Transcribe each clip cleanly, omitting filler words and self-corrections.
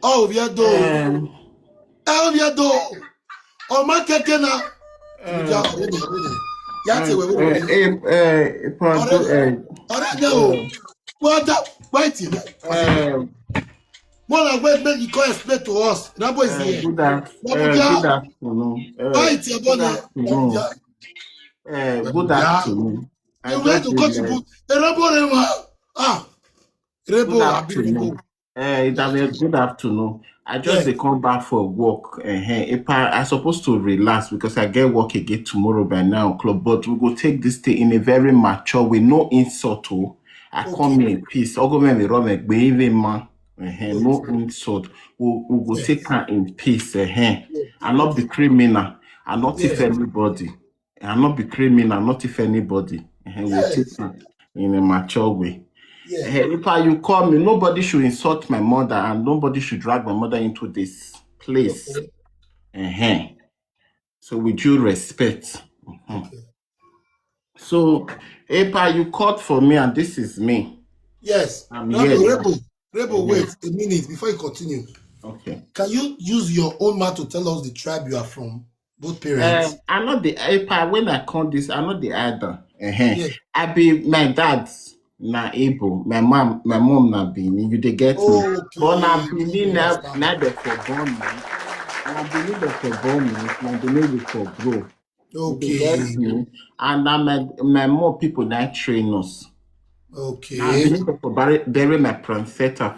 Oh, viado. Oh, viado. Oh, my kekena. Yate we what that waiting. More like wait, make you come explain to us. That boy is here. Good afternoon. Good afternoon. You went to contribute. Good afternoon. I just come back for work. I supposed to relax because I get work again tomorrow by 9 o'clock. But we go take this thing in a very mature way, no insult. I come here in peace. No insult. We go take her in peace. I not be criminal. I not thief anybody. I not be criminal. Not thief anybody. We take her in a mature way. If you call me, nobody should insult my mother and nobody should drag my mother into this place. So with due respect. So, Epa, you called for me and this is me. Yes. Rebel, wait a minute before you continue. Okay. Can you use your own mouth to tell us the tribe you are from? Both parents. I'm not the Epa. When I call this, I'm not the other. I be my dad's na able. My mom na Bini. You dey get me. But na Bini na the for born me. Na Bini the for born me. Na Bini the for grow. Okay. And my more people that train us. Okay. Now, I believe for bury my pancetta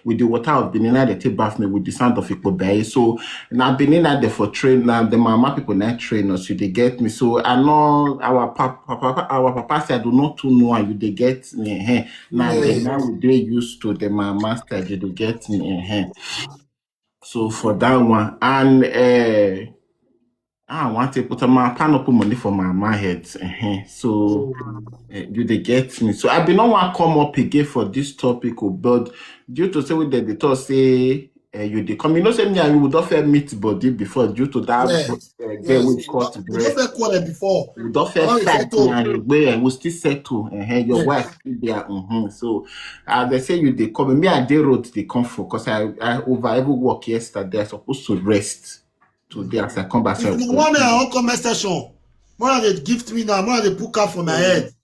with the water of Benin, they take bath me with the sound of Ikobai. So now Benin there for train. Now the mama people that train us, you they get me. So I know our papa said, I do not know you they get me. Now they used to the mama stage, you they get me. So for that one and I want to put my put money for my head. So do they get me? So I be not want to come up again for this topic, but due to say with the thought say you they come, you know, say me and you would offer meet body before due to that girl we caught breast. We don't fair before. We don't fair fight and we still settle. Your wife there. So they say you they come. Me and they wrote the comfort because I over every work yesterday. I supposed to rest. Today as I come back. If you want me a comment session, more they gift me now, more they put up for my head.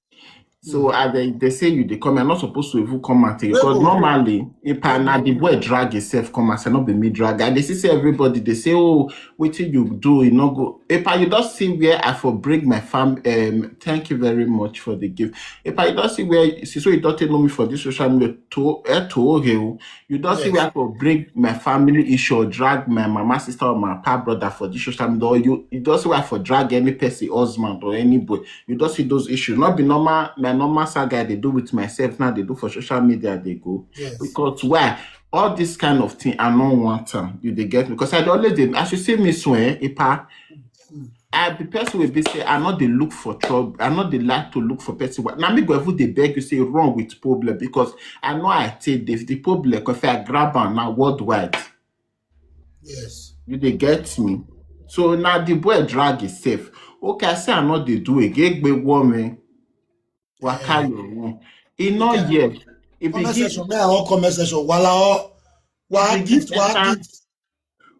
So they say you they come, you're not supposed to even come at it. Because normally, if I not the boy drag yourself, come and say not be me drag. And they say everybody, they say, oh, what till you do, you not go. If I you don't see where I for bring my fam thank you very much for the gift. If I don't see where so you don't know me for this social media you don't see where I for bring my family issue or drag my mama, sister, or my papa brother for this social media, or you don't see where I for drag any person, husband or anybody. You don't see those issues. Not be normal. My normal saga they do with myself now they do for social media they go because why all this kind of thing I don't want you they get me because I don't let them as you see me swear I the person will be say I not they look for trouble I not they like to look for person now me go they beg you say wrong with problem because I know I take the problem if I grab on now worldwide you they get me so now the boy drag is safe okay I say I not they do a gig big woman. Wakayo. Not yet. It begins.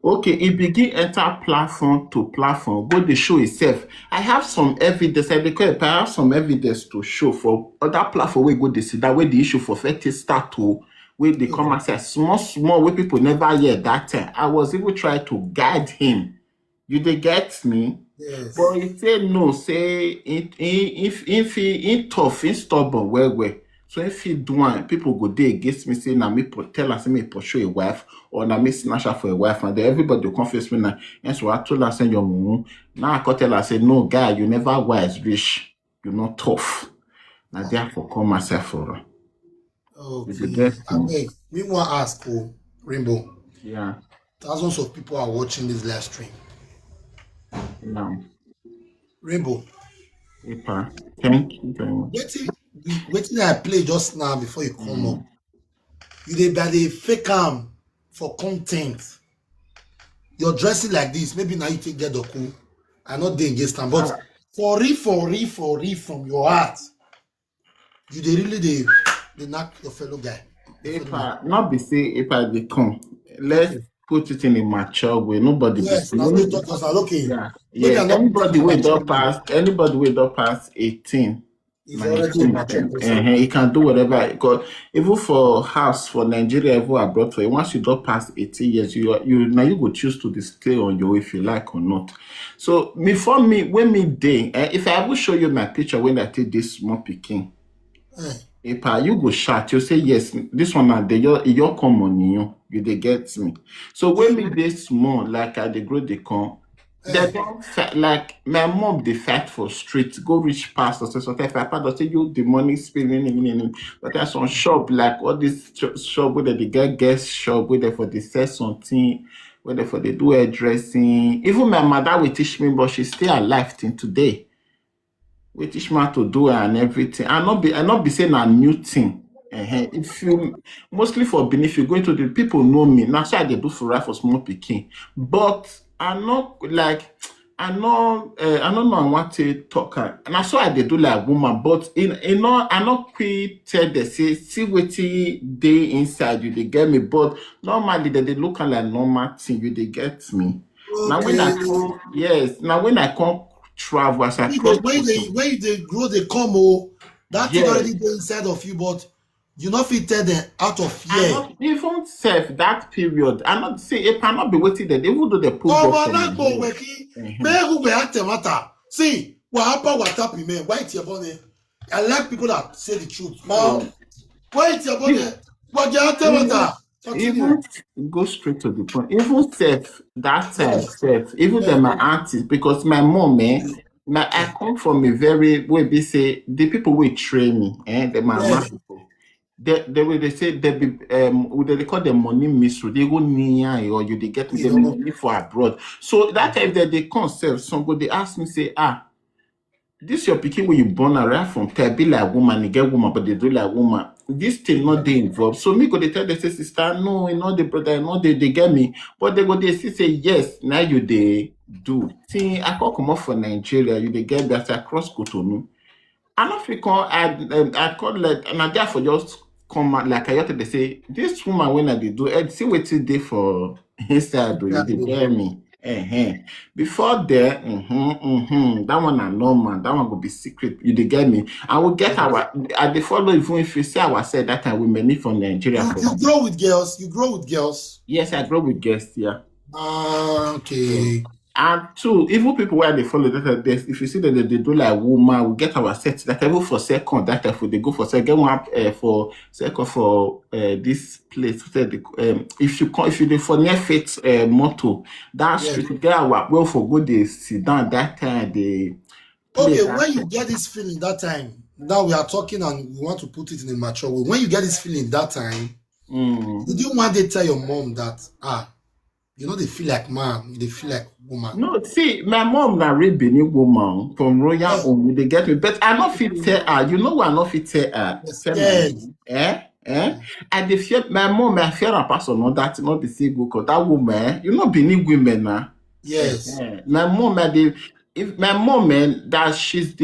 Okay, it begin enter platform to platform. Go the show itself. I have some evidence. I have some evidence to show for other platform. We go this that way the issue for 30 start to where they come and say small where people never hear that time. I was even trying to guide him. You they get me? Yes. But he say no, say if he tough, he stubborn, well. So if he do one, people go there against me, say na me tell us me pursue a wife or na me snatch her for a wife, and then everybody will confess me now. And so I told her say your mom. Now I could tell her say no guy, you never wise rich, you're not tough. Now therefore call myself for her. Okay. We want to ask Rainbow. Yeah. Thousands of people are watching this live stream. No. Rainbow. Thank you very much. Waiting I play just now before you come up. You dey by the fake arm for content. You're dressing like this. Maybe now you take get the cool. I'm not doing against them, but for real from your heart, you they really they knock your fellow guy. If I not be say if I they come let's put it in a mature way. Nobody be Yes, now they talk us now. Okay, yeah, maybe yeah. I'm not putting Anybody in with mature don't way. pass, anybody with don't pass 18, It's already a 19, mature person. he can do whatever. Because even for house for Nigeria, even abroad for once you don't pass 18 years, now you go choose to stay on your way if you like or not. So before me, when me day, if I will show you my picture when I take this small picking. Eh, Epa, you go shout, you say yes, this one na your come on you dey get me. So when me dey small, like I dey grow dey come, they eh. don't fight, like my mom dey fight for street, go reach past or something. If I pass, say you the money spilling, but there's some shop like all this shop where they get guest shop where they for they sell something, where they for they do hairdressing. Even my mother will teach me, but she's still alive till today. We teach man to do and everything. I not be saying a new thing. If you mostly for Benin, if you go into the people know me. Now so I dey do for small picking. But I not like I don't know I want to talk. And I saw I dey do like woman, but I not quick tell they say see wetin dey inside you they get me. But normally they look like normal thing, you they get me. Now when Okay. I come, yes, now when I come travel as I cross When they grow, they come. Oh, that thing yes, already dey inside of you, but you not fit tell them out of I fear. not even self that period. I not say it cannot be waiting there, even though they put Ọmọ drugs for my alágbò head. wẹ̀kí Mhm. mẹ́rù bẹ̀ àtẹ̀mátà. See, what happened, what happened, man? Why it's your bonnet? I like people that say the truth. Now, So why it's your bonnet? What you even àtẹ̀mátà? even Continue. go straight to the point. Even self that time Yes. self, even Eh, then my aunties, because my mom, I eh, come from a very where they say the people will train me, the mama yes. people. They will they say they be what they call them money misro. They go near or you they get me You the know. money for abroad. So that time that they come self, somebody ask me say this your pikin when you born around from tell be like woman, you get woman, but they do like woman. This thing not they involved. So me go they tell the say sister, no, you know the brother, no, they get me. But they go they still say yes, now you they do. See, I come up for Nigeria, you they get that across Cotonou. I don't feel call I call like and I therefore just come out like I heard they say this woman when I did do see what they for inside do you they hear me. Before there, that one are normal, that one will be secret. You they get me. I will get Yes. our I they follow even if you say our said that time we may need from Nigeria for You grow with girls. You grow with girls. yes, I grow with guests, yeah. Ah, Yeah. okay. And two, even people where they follow that, if you see that they do like woman, we get our set that even for second, that if they go for second, get one for second for this place. If you come, if you dey for near faith motto, that Yes. street get our well for good they sit down that time they play Okay, that. when you get this feeling that time, now we are talking and we want to put it in a mature way. When you get this feeling that time, Mm. did you one day tell your mom that you know they feel like man, they feel like woman? No, see, my mom na real Benin woman from royal Yeah, home. They get me, but I not fit tell her. You know why I not fit tell her? you're Tell my scared. mom, I dey fear my mom. I fear her pass on that. Not the single cause that woman. You know Benin women na. Yes, My mom, if my mom, that she's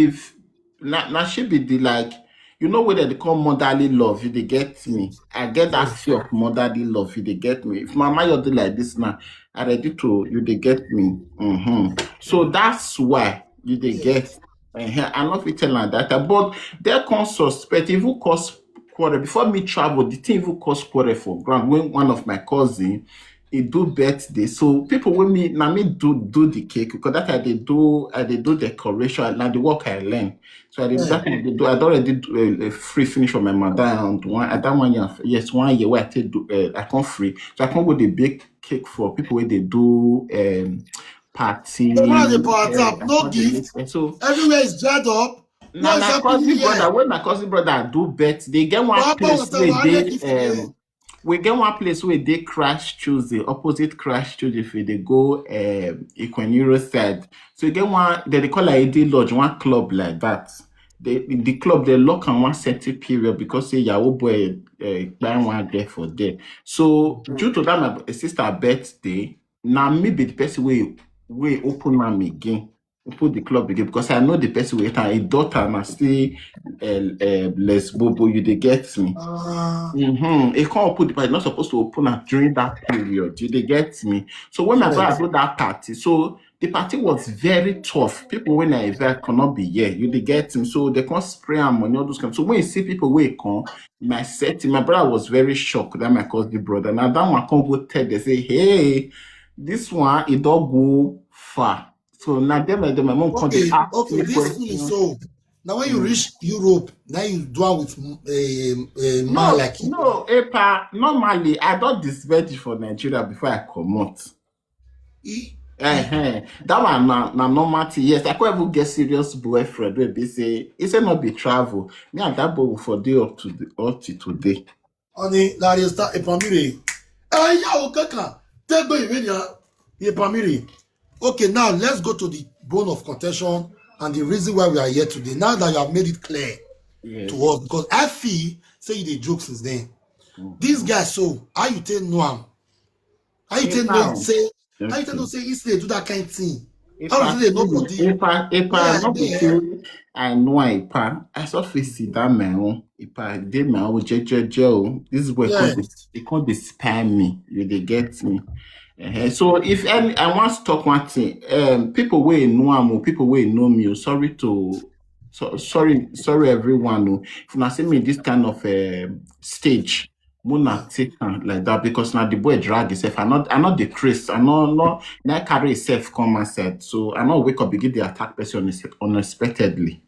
now she be the like, you know what they call motherly love, you they get me. I get that yes, fear of motherly love, you they get me. If mama you do like this now, I ready to, you they get me. So that's why you they get. yes, I'm not fit tell like that, but they can suspect even cause quarrel. Before me travel, the thing even cause quarrel for ground when one of my cousin he do birthday. So people with me now me do the cake because that I dey do decoration and now the work I learn. So I did yeah, that I dey do I already do a free finish for my mother and one at that 1 year yes 1 year where I take do I come free. So I come with the big cake for people where they do the one at party the power tap, I no come dey make gift. so Everywhere is dried up. now What is my happening cousin here? brother, when my cousin brother do birthday, get one What happened? place where Whatever, I get they gift here. we get one place where they crash Tuesday, opposite crash Tuesday if they go Equinero side. So you get one they call like a day lodge, one club like that. The club they lock on one certain period because say Yahoo boy buy one there for there. So due to that my sister birthday, now me be the person way open am again. put the club again because I know the person with a daughter must stay less bobo. You they get me. It can't open the party. Not supposed to open up during that period. You they get me. So when my brother do that party, so the party was very tough. People when I invite cannot be here. You they get me. So they can't spray and money all those kind. So when you see people wake come, my brother was very shocked that my cousin brother. Now that one come go tell they say, hey, this one it don't go far. So now them my mom come Okay, ask okay, me this questions. thing is so. Now when you reach Europe, now you do it with a man No, like you. no, Epa, normally I don't disvirgin for Nigeria before I comot. That one na normal thing. Yes, I could even get serious boyfriend where they say it say not be travel. Me and that boy for day up to today. Honey, now you start a family. Yeah, okay, take go a family. Okay, now let's go to the bone of contention and the reason why we are here today. Now that you have made it clear to us, because I feel say you dey joke since then. This guy, so how you tell know him? How you tell know say? How you tell know say he still do that kind of thing? How does they know for the? Epa, not be say I know Epa. I saw face that man. Epa, they man will jeje. This is where they can't spam me. You they get me. So if any, I want to talk one thing. People will know am, people will know me. Sorry everyone. If you see me this kind of stage, Mona take like that because now the boy drag himself. I'm not the Chris. I'm not carry himself come and said. So I not wake up begin the attack person unexpectedly.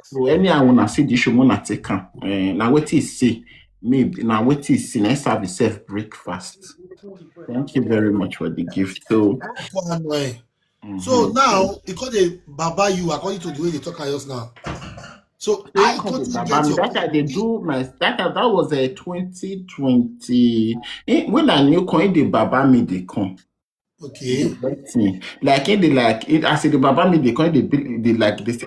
So any I wanna see this show Mona take now what is see maybe now what is see next have yourself breakfast. Thank you very much for the gift. So now because they baba you according to the way they talk at us now. So I couldn't get your that they do my that was a 2020 when I knew coin the baba me they come. Okay. Like in the like it I said the baba me they coin they like they say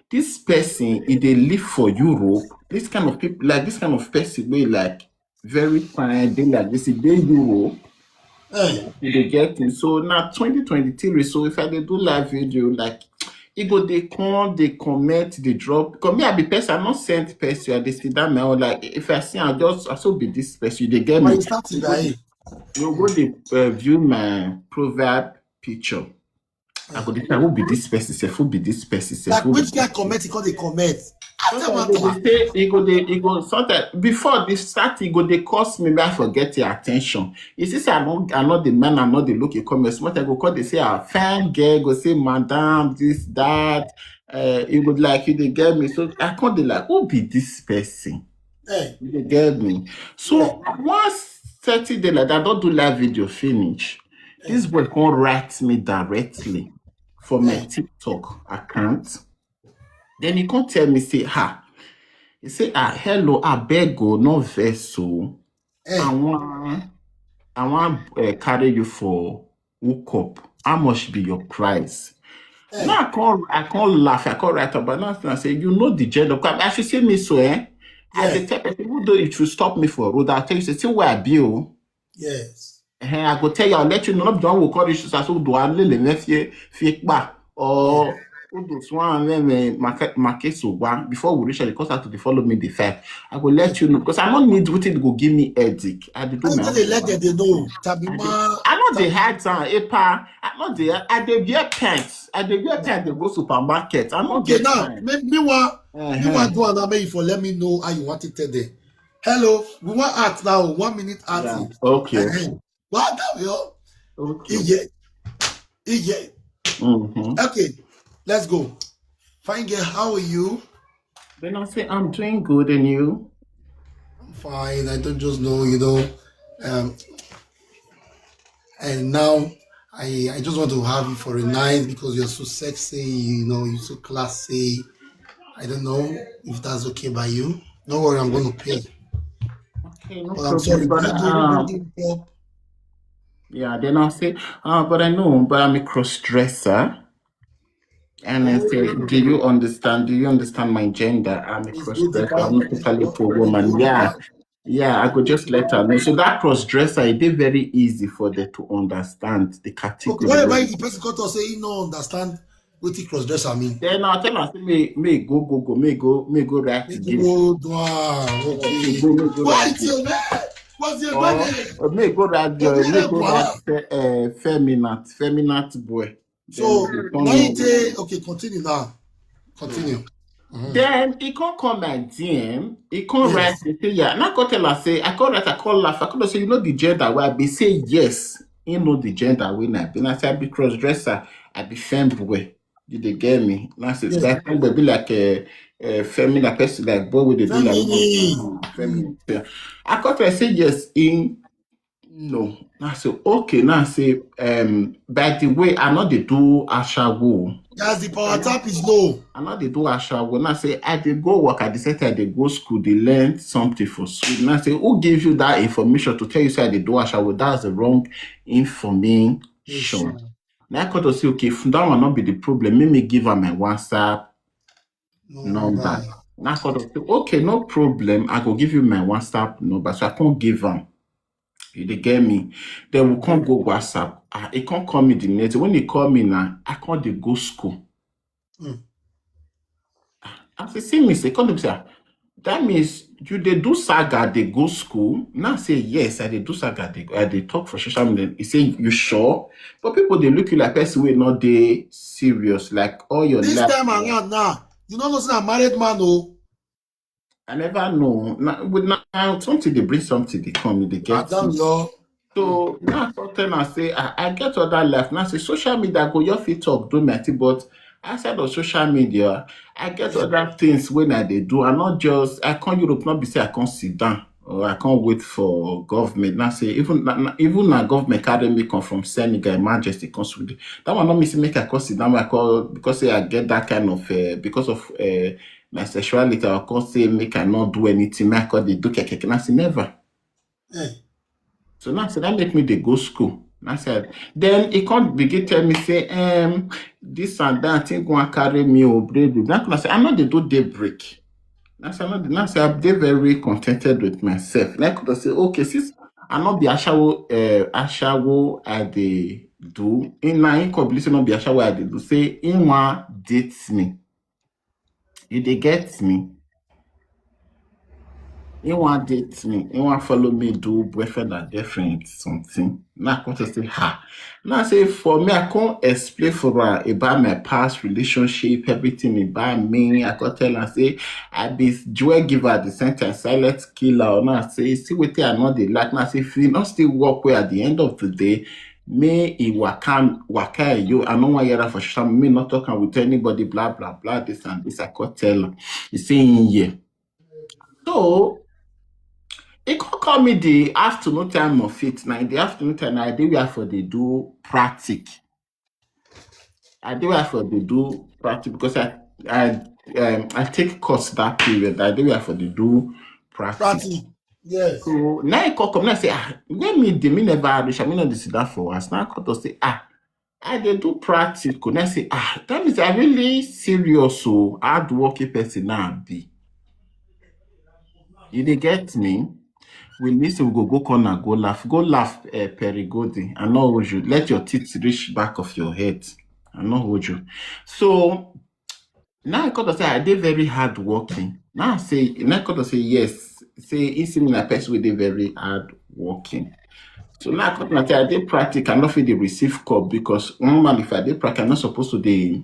this person if they live for Europe, this kind of people like this kind of person they like very fine, they like this they Europe. They get it. So now 2023. So if I do live video, like it go they come, they comment, they drop. Because me, I be person, I'm not sent person. They see that mail. Like if I see, I also be this person. They get me. You go they view my proverb picture. I go decide who be this person, who be this person. Like which guy comment? Because they comment. He go sometimes before this start, he go they cost me, I forget your attention. You see, I'm not the man, I'm not the look you comments. What I go call they say fan girl, go say madam, this, that. It would like you they get me. So I can't be like, who be this person? They get me. So once 30 days like that, I don't do live video finish. This boy can't write me directly for my TikTok account. Then he can't tell me, say, he say, hello, I beg you, no vessel. I want carry you for hookup. How much be your price? Now I can't laugh, I can't write about nothing. I say, you know the gender. I should say me so, I tell people though it should stop me for a road. I'll tell you, say where I be. Yes. I go tell you, I'll let you know, not don't will call this as so do I let fake back or those one market so one before we reach the cost to follow me the fact. I will let you know because I don't need what it go give me headache. I do my they let them they know. I know they had some epa. I know they I dey wear pants. I dey wear pants. They go supermarket. I know okay now. Me want do another way for let me know how you want it today. Hello, we want art now. 1 minute art. Yeah. Okay. What now, yo? Okay. Yeah. Okay, let's go. Fine girl, how are you? Then I say I'm doing good, and you? I'm fine. I don't just know, and now I just want to have you for a night because you're so sexy, you're so classy. I don't know if that's okay by you. Don't worry, I'm going to pay. Okay, no but problem. I'm sorry, But, yeah, then I'll say, but I know, but I'm a cross-dresser. And I say, do you understand my gender? I'm a cross-dresser. I'm not totally for woman. Yeah, I could just let her know. So that cross-dresser, it is very easy for them to understand the category. Okay, whatever the person got to say, you know, understand Wetin cross-dresser mean? Then I tell am say may go write Make you game. go do am. Okay. May go Why write it's game. your man? What's your Or name? may go write Your name, feminat boy. Then So they now turn you on. take okay, continue now. Continue. Then he can't come my DM. He can't write. Yes. He say yeah. And I can't tell her say I can't write. I can't laugh. I can't say you know the gender where I be say yes. You know the gender when I be. And I say I be cross dresser. I be femboy. Did they get me? And I say Yes. that femboy be like a feminine person like boy with they do Feminine. like feminine. Yeah. I can't tell say yes in no. I say okay. Now I say by the way I know they do ashawo. As the power tap is low. I know they do ashawo. When I say I dey go work at the same time, they go school, they learn something for school. And I say, who gives you that information to tell you say they do ashawo? That's the wrong information. Now I got to say, okay, that will not be the problem. Let me give her my WhatsApp number. Now I got to say, okay, no problem. I go give you my WhatsApp number. So I can't give them. They get me. Then we can't go WhatsApp. He can't call me the next. When he call me now, I can't dey go school. I say, see me, say, come say, that means you they do saga, they go school. Now I say, yes, I they do saga, they talk for social media. He say, you sure? But people, they look you like person who not they serious, like all your This life. time around now, you know I'm married man, oh. I never know. Now, something they bring something, they come, they get. So now I say, I get other life. Now say social media go your fit talk, do my thing, but outside of social media, I get other things when I they do. I'm not just I can't Europe not be say I can't sit down or I can't wait for government. Now say even a government carry me come from Senegal, Majesty comes with it. That one not me say make I can't sit down. I call because say I get that kind of because of my sexuality. I can't say make I not do anything. I call they do keke. I say never. So now so that make me they go school. I said, then he can't begin tell me say, this and that thing gonna carry me or break. Now I say, I'm not they do day break. Now say I'm very contented with myself. Now I could say, okay, since I'm not the ashawo I they do. In my incomplete not be ashawo I they do. Say in one dates me. You they get me. He want date me, he want follow me do boyfriend and girlfriend something. Now I come to say, ha. Now I say for me, I can't explain for her about my past relationship, everything about me. I can tell her say I be joy giver at the same time, silent killer. Or now I say, see what I know they like. Now I say if you not still work well at the end of the day, me he waka you. I don't want hear for sure. Me not talking with anybody, blah blah blah. This and this. I can tell her. He's saying yeah. So he could call me the afternoon time of it. Now in the afternoon time, I do where for they do practice. I do where for they do practice because I take course that period. I do where for they do practice. Yes. So now he call come now say when me they me never reach. I mean not this that for us. Now I come to say I they do practice. Could I say that means I really serious so hard working person now be. You they get me? We listen, we go corner, go laugh, perigodi. I know hold you. Let your teeth reach back of your head. I know hold you. So now I got to say I did very hard working. Now I got to say yes. Say it's me a person with very hard working. So now I got to say I did practice. I not feel the receive call because normally if I did practice, I'm not supposed to the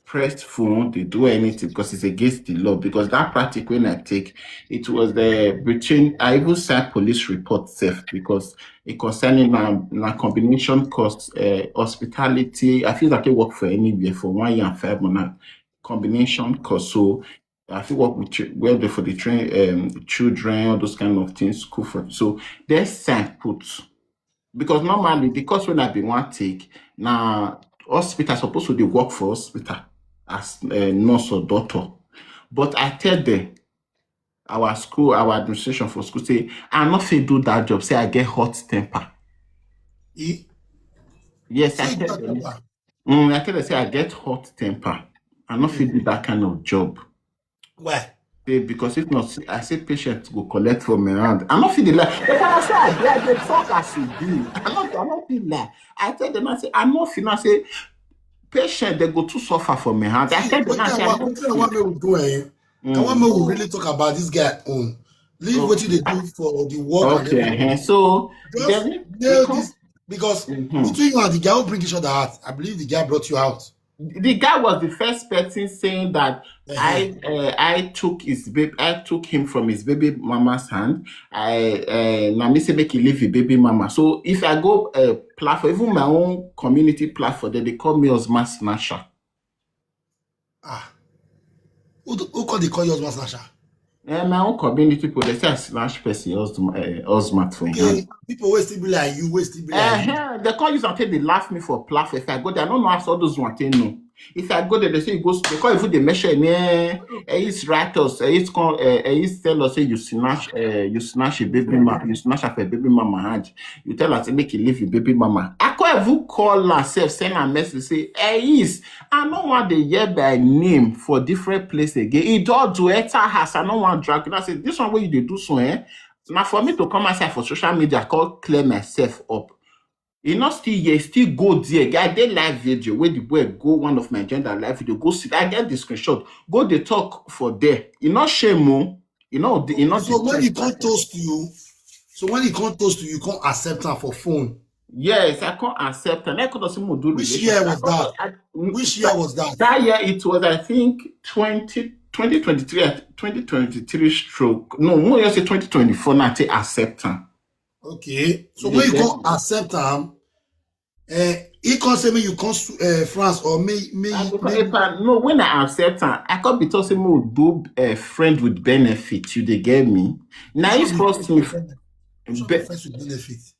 press phone, they do anything because it's against the law. Because that practice when I take, it was the between I even signed police report safe because it concerning my combination cost hospitality. I feel like I work for anywhere for 1 year and 5 months. Combination cost. So I feel work with where they for the train children, all those kind of things, school for so there's sign put. Because normally the course when I be one take now hospital supposed to dey work for hospital as nurse or doctor. But I tell them our school, our administration for school say I not fit do that job. Say I get hot temper. Yes, I tell them. I tell them say I get hot temper. I not fit do that kind of job. Why? Because if not, I say patients go collect from my hand. I'm not feeling like but I say I they talk as you do. I'm not feeling like I tell them I say I'm not feeling I say patient, they go to suffer for me. Huh? I said, What I want me to do, I want me to really talk about this guy own. Leave what they do for the work and everything. So Just then nail this because Mhm. between you and the guy who bring each other out, I believe the guy brought you out. The guy was the first person saying that I took him from his baby mama's hand. Now me say make he leave the baby mama. So if I go platform, even my own community platform, they call me husband snatcher. Who called the call yours was Nasha? My own community people, they say I snatch person husband for him. People will still be like you, will still be like you. They call you something, they laugh me for platform. If I go there, I don't know how all those one thing no. If I go there, they say you go. They call if they measure it's write us, it's called, it's tell us say you snatch a baby mama, you snatch up a baby mama hand. You tell us make you leave your baby mama. I call you call herself, send a message say, I don't want the hear by name for different place again. It does do it house. I don't want drag. I say this one where you do so Now for me to come outside for social media, I call clear myself up. He not still here, still go there. Guy, they live video where the boy go one of my gender live video. Go see. I get the screenshot. Go they talk for there. He not shame o. So when he can't toast you, you can't accept her for phone. Yes, I can't accept. And I could also do. Which year was that? Which year was that? That year it was, I think, 2023 stroke. No, more you say 2024. Now to accept her. Okay. So when you can't accept him, he can't say me you come France or me. No, when I accept her, I can't be talking about do a friend with benefit. You they get me? Now it's first me friends with benefit.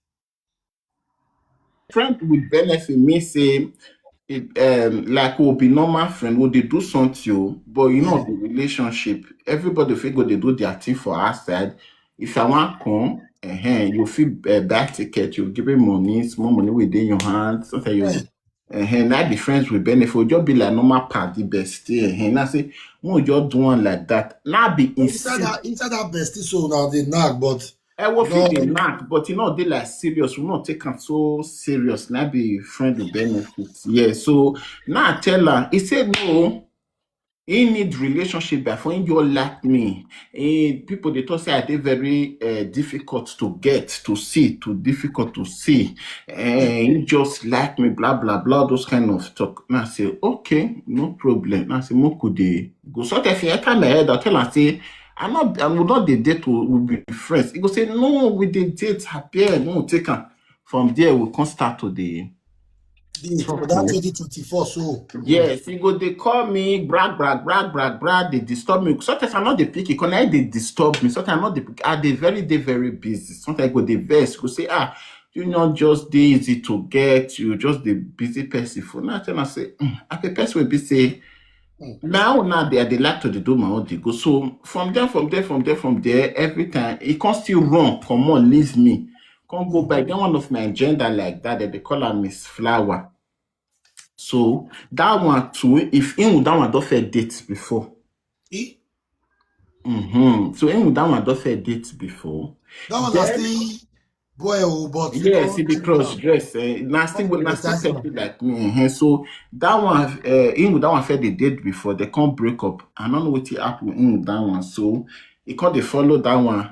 Friend with benefit me say it like will be normal friend, will they do something, but you know the relationship, everybody feel they do their thing for our side. If I want come, you feel buy ticket, you give him money, small money within your hands, something you now be friends with benefit, just be like normal party bestie, and I say, no, you're doing like that. Now be inside that bestie, so now they knock, but I will feel the knack, but they like serious. We not take them so serious. Now be friend with benefits. Yeah. So now I tell her, he said no. He need relationship by when you like me. People they talk say I they very difficult to get to see, too difficult to see. He just like me, blah blah blah, those kind of talk. Now I say okay, no problem. Now I say more could they go. So if you come ahead, I tell her say. I'm not the date will be friends. He go say, no, with the date happy, no, take her. From there, we can start to the for that 2024. So yes, he go they call me, brag, they disturb me. Sometimes I'm not the picky, because they disturb me. Sometimes I'm not the picky. They very busy. Sometimes I go the best, go say, you not just the easy to get, you just the busy person. For now, I say, I prepare will be say. Now they like to do my own they go. So from there, every time it can't still run. Come on, leave me. Can't go by. Then one of my gender like that they call her Miss Flower. So that one too, if in that one don't fair date before. So in that one don't fair date before. That one is still boy, but yes, he be cross dress. Nasty like me. So that one, in that one fed the date before they can't break up. I don't know what happened in that one. So he can't they follow that one.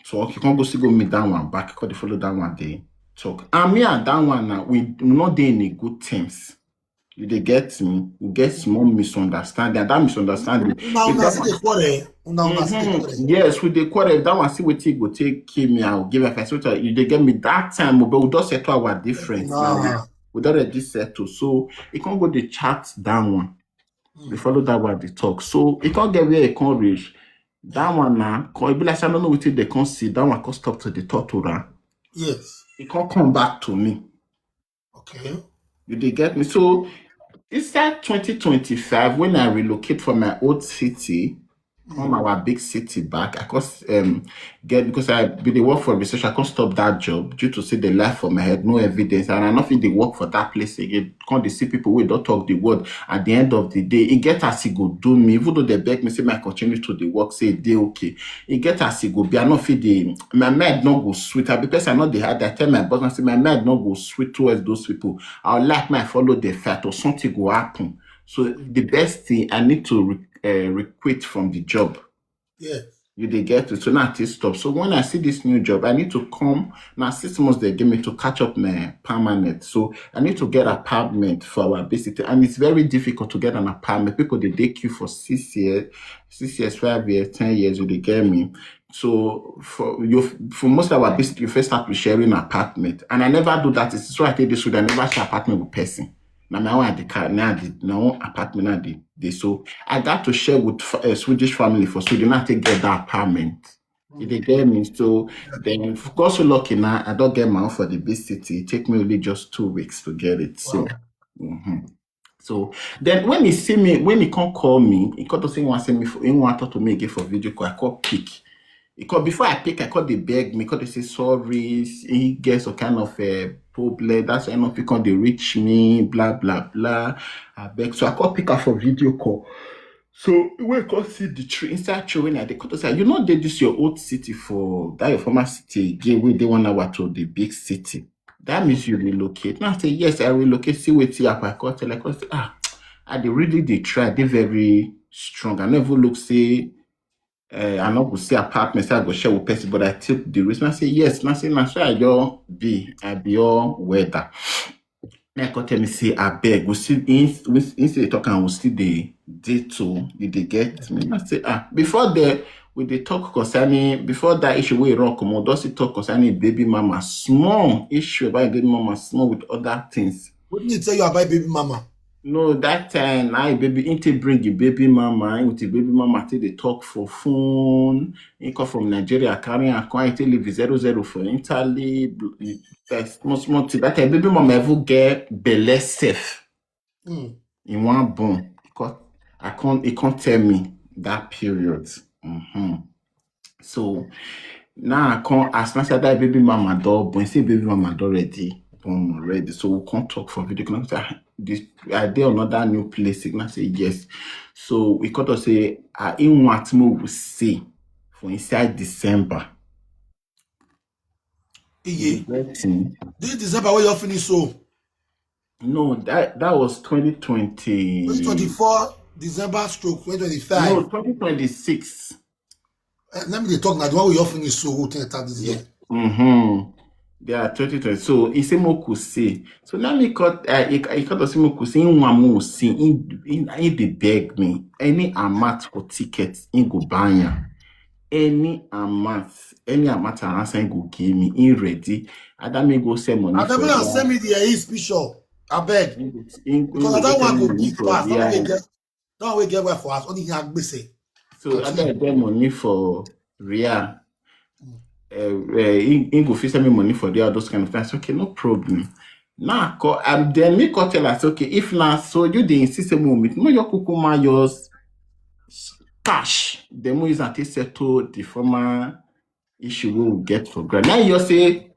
So he can't go meet that one back. He can't they follow that one. They talk. And me and that one now we not in a good terms. You they get me? We get small misunderstanding. And that misunderstanding. Yes, with the quarter, that one see what he go take me. I'll give a first. You they get me that time, but we don't settle our difference. We don't already settle. So it can't go the chat that one. We follow that one they talk. So it can't get where it can't reach. That one now, it be like I don't know what they can't see. That one can't stop to the torture. Yes. It can't come back to me. Okay. You they get me? So it's that 2025 when I relocate from my old city. come our big city back. I get because I be the work for research. I can't stop that job due to say the life for my head, no evidence, and I not fit dey work for that place again. Can't they see people who don't talk the word at the end of the day? It get as it go do me, even though they beg me say my continue to the work, say they okay. It get as it go be. I not fit the my mind not go sweet. I because I know they had. I tell my boss I say my mind not go sweet towards those people. I like my follow the fight or something go happen. So the best thing I need to quit from the job. Yeah. You they get it. So now it stop. So when I see this new job, I need to come now 6 months they give me to catch up my permanent. So I need to get apartment for our visit. And it's very difficult to get an apartment. People they take you for 6 years, 5 years, 10 years, you they get me. So for most of our visit, you first start with sharing an apartment. And I never do that. It's so I take this would I never share apartment with person. Now my own at the car now the apartment now the so I got to share with Swedish family for Sweden. I take get that apartment. They get me. So then of course so lucky now I don't get my own for the big city. It take me only just 2 weeks to get it. So so then when he see me, when he can't call me, he can't say he want to send me for he want to talk to me again for video call. I call pick. Because before I pick, I call they beg me, because they say sorry, he gets some kind of a problem. That's why not because they reach me, blah blah blah. I beg. So I call pick up for video call. So when I call see the tree inside tree when I they call to say, you know they this your old city for that your former city again where they 1 hour to the big city. That means you relocate. Now I say yes, I relocate. See what up. I call tell I say I they really they try. They very strong. I never look say. I not go see apartment, say I go share with person, but I take the risk. And I say yes, and I say now so I be all weather. Now I can tell me say I beg, we still instead of talking, we still they too, they get me. I say before they talk concerning before that issue we run come on, does it talk concerning baby mama small issue about baby mama small with other things. What did you tell you about baby mama? No, that time I baby inte bring the baby mama with the baby mama till they talk for phone. He come from Nigeria carrying a quite live 00 for Italy. Small that time baby mama ever get belle safe in one bone. Because he can't tell me that period. So now I can't ask myself that baby mama door, but say baby mama door ready. Already, so we can't talk for video. Can I there another new place? And I say yes. So we got to say in what we will see for inside December. This December where you finish so? No, that was 2020. 2024 December stroke 2025. No, 2026. Let me talk now. The one where you finish so who think that this year? Yeah, 2020. So he say mo kusi. So now me cut he cut us mo kusi in one mo see in they beg me any amount for tickets in go buy any amount I answer go give me in ready. Adam me go send money. I don't want to send me the his picture. I beg because I don't want to go give fast. Don't we get where for us only here say. So I don't get money for Ria. He go fit send me money for there, those kind of things. Okay, no problem. Now, then me go tell us, okay, if not, so you the insist moment, no your kukuma yours cash. Then we use and settle the former issue we will get for grant. Now you say,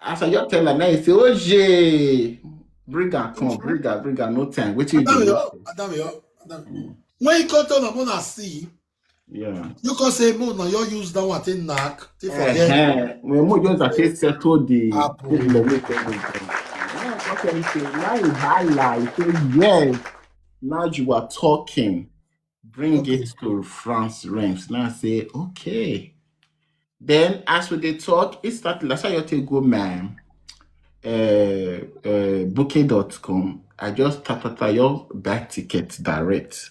as I just tell her, now you say, oh je, bring her, come, bring her, no time. What you do? When you come to the moon, see. Yeah. You can say more now. You use that one to knock. When more just that settle the now you highlight. Yes. Now you are talking. Bring it to France ranks. Now I say okay. Then as we they talk, it started. That's how you take go man. Booking.com. I just tap your buy tickets direct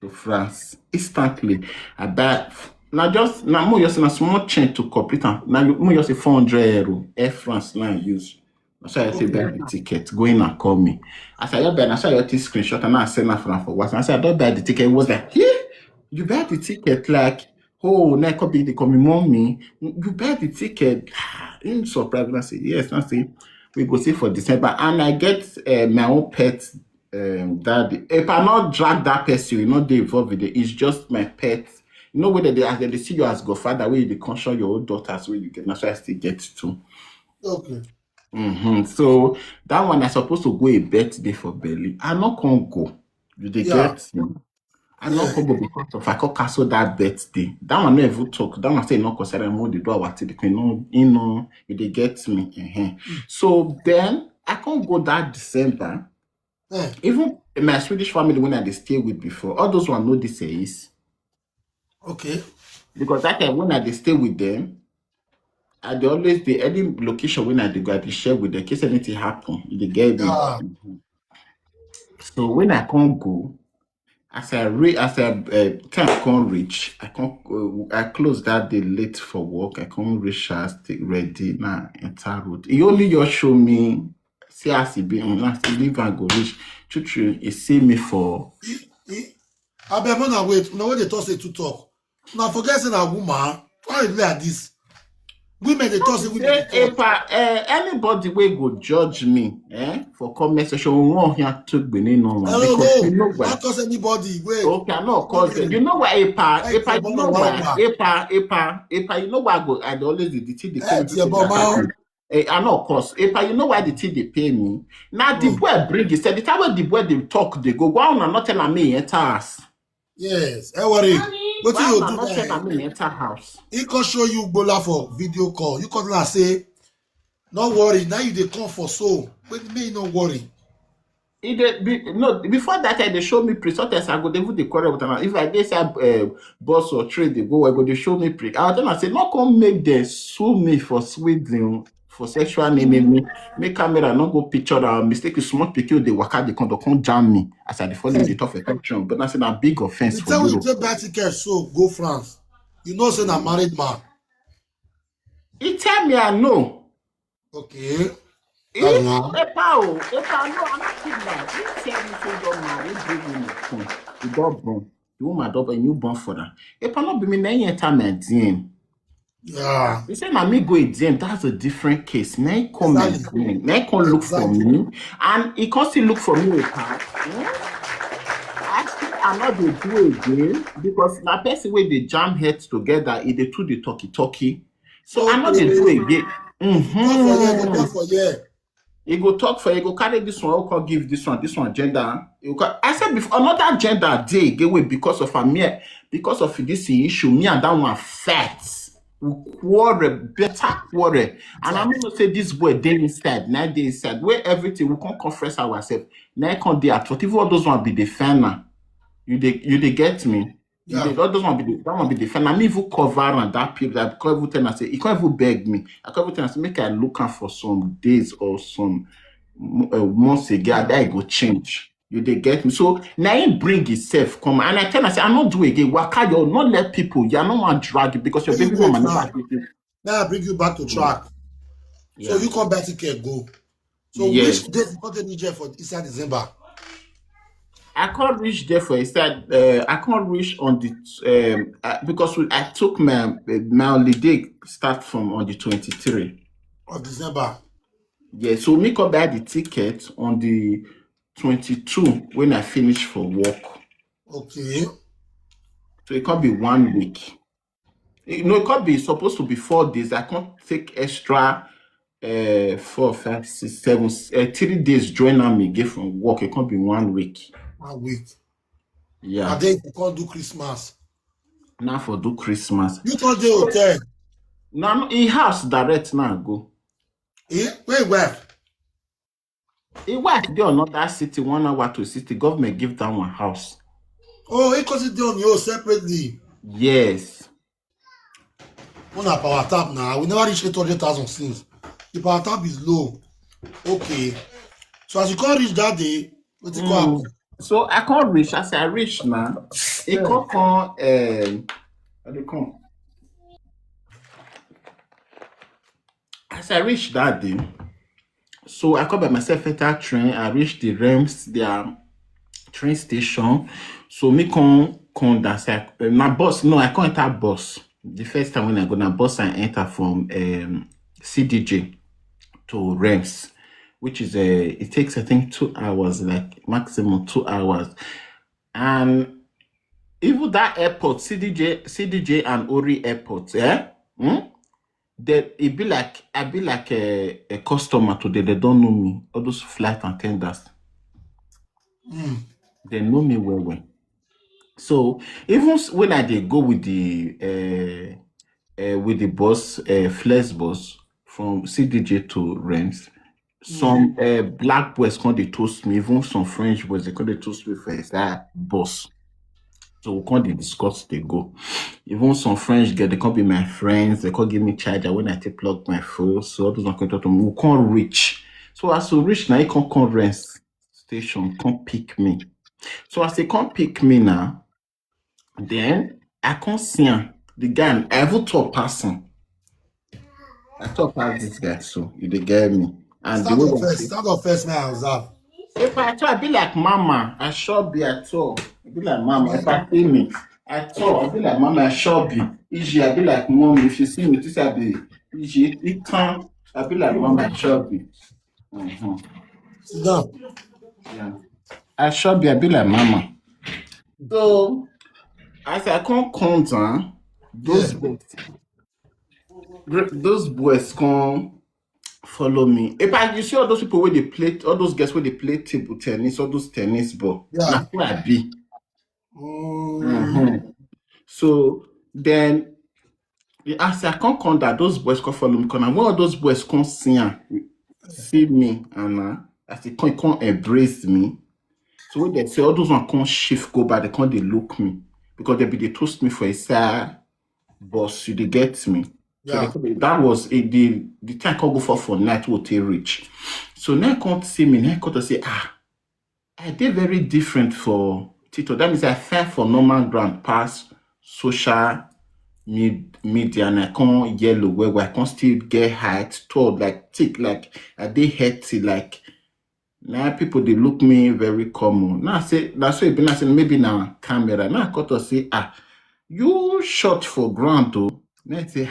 to France instantly. I buy now just now more just a small change to complete now you more just a €400 Air France now use. That's why I say buy the ticket. Go in and call me. I said, I saw your screenshot and I send that for WhatsApp. I said, I don't buy the ticket. It was like, yeah, you buy the ticket like now copy the coming mommy. You buy the ticket. I'm surprised. I say, yes, I say we go see for December. And I get my own pet that if I not drag that person, you know they involved with it. It's just my pet You know whether they see you as godfather, where you consult your own daughters, where you get that's why I still get to. Okay. So that one I supposed to go a birthday for Belly. I not can go. You they Yeah. get me? I not Yeah. come go because of I can cancel that birthday. That one never talk. That one say no consider more the do what the you they get me. So then I can't go that December. Eh. Even my Swedish family when I dey stay with before, all those one know this is Okay. because that time when I dey stay with them, I dey always dey any location when I dey go, I dey share with them in case anything happen. They get me. Yeah. So when I can't go, as I time can't reach, I can't I close that day late for work. I can't reach as take ready now enter road. He only just show me see as he be on last leave and go reach. True, he see me for I be na wait. Now when they talk say to talk. Now forget say na woman. Why is like this? Women they talk say women say they talk. anybody wey go judge me for comment section won here took benin normal because you know why. Not cause anybody. Wait. Okay, I know cause you know why Epa, you know why Epa, you know why I dey always the thing they pay me people that happen. I know cause Epa, you know why the thing they pay me. Now the boy bring he said the time when the boy they talk they go why una not tell me enter house. Yes, worry. What Why you una do not tell that? me enter house. He can show you Bola for video call. You can say, "Not worry." Now you they come for so, but me no worry. No, before that time they show me pre sometimes I go they put the quarrel with them. If I get say boss or trade they go I go they show me pre. I tell them say not come make them sue me for swindling for sexual naming me. Make camera not go picture mistake is small picture they waka they come jam me as I dey follow the top affection. But I say a big offense You for tell me you Europe. take back ticket, so go France. You know, say a married man. He tell me I know. Okay. That's one. Epa, no, I'm not kidding that. He tell me say don't marry, bring me phone. The dog born. The woman dog a newborn for that. Epa not be me na enter my DM. Yeah. They say, "Mommy go again." That's a different case. Now he come Exactly. again. Now he come look for me, and he can't still look for me. Actually, I'm not the do again because na person wey dey jam heads together, e dey do the talky. So I'm not the do again. Talk for here. He go talk for, he go carry this one, he go give this one gender. I said before another gender day get away because of because of this issue. Me and that one fight. We quarrel, better quarrel. And I'm gonna say this boy day inside, 9 days inside, where everything we can't confess ourselves. Now I can't do at what if all those one be the fan. You they get me. Yeah. All those one be that one be the fan. I'm even cover on that period. I can't even tell and say he can't even beg me. I can't even tell and say make I look out for some days or some months again. I go change. You they get me. So now he bring himself come and I tell him I say I not do again. Waka you not let people. You are not want drag it because your baby mama never give you. Now I bring you back to track. Yeah. So you come back to go. So Yes. which date you got any for inside December? I can't reach there for instead. I can't reach on the because I took my holiday start from on the 23 of December. Yeah, so me come buy the ticket on the 22 when I finish for work. Okay. So it can't be 1 week. It can't be supposed to be 4 days. I can't take extra 4, 5, 6, 7, 3 days join me get from work. It can't be 1 week. 1 week. Yeah. And then you can't do Christmas. Now for do Christmas. You can't do hotel. Now in house direct now go. Where? He work there on another city, 1 hour to city. Government give that one house. Oh, it costs it on you separately. Yes. On a power tap now. We never reach 800,000 since. The power tap is low. Okay. So as you can't reach that day, what's it called? So I can't reach. As I reach now, it can't come. They come. As I reach that day, so I come by myself at that train. I reach the Rems, their train station. So me come dance. My bus. No, I can't enter bus. The first time when I go na bus, I enter from CDJ to Rems, which is it takes I think 2 hours, like maximum 2 hours. And even that airport, CDJ and Ori airport, that it be like I be like a customer today. They don't know me. All those flight attendants, they know me well. So even when I dey go with the bus, flex bus from CDJ to Rennes, some black boys come they toast me. Even some French boys they come they toast me for that bus. So we can't discuss they go. Even some French girl, they can't be my friends, they can't give me charger when I take plug my phone. So all those are going to me. We can't reach. So as we reach now, he can't come rest station, can't pick me. So as they can't pick me now, then I can't see him. The guy, I have top person. I top pass this guy, so you they get me. And the way I say, Start off first, man. I observe. if I try, I be like mama, I sure be at all. I be like mama, if I see me, at all, I be like mama, I sure be. Easy, I be like mom, if you see me, this I be easy, it can't, I be like mama, I sure be. Sit down. Yeah. I sure be, I be like mama. So, as I can't count, those Yeah. boys, those boys come follow me. If I you see all those people where they play, all those guys where they play table tennis, all those tennis ball, Yeah. that's where I be. So then as I can't count that those boys come follow me, and when all those boys come see me, and as they can't embrace me. So when they say all those one can't shift go by, they can't they look me because they toast me for a side boss, you they get me. Yeah. So that was the time I can't go for night will they reach. So now I can't see me, now I can't say, I did very different for Tito. That means I fell for normal ground past social media and I can't yellow where I can't still get height, tall, like thick, like I did healthy, like now people they look me very common. Now I say that's why I say maybe now camera. Now I got to say, you shot for ground though. Now I say,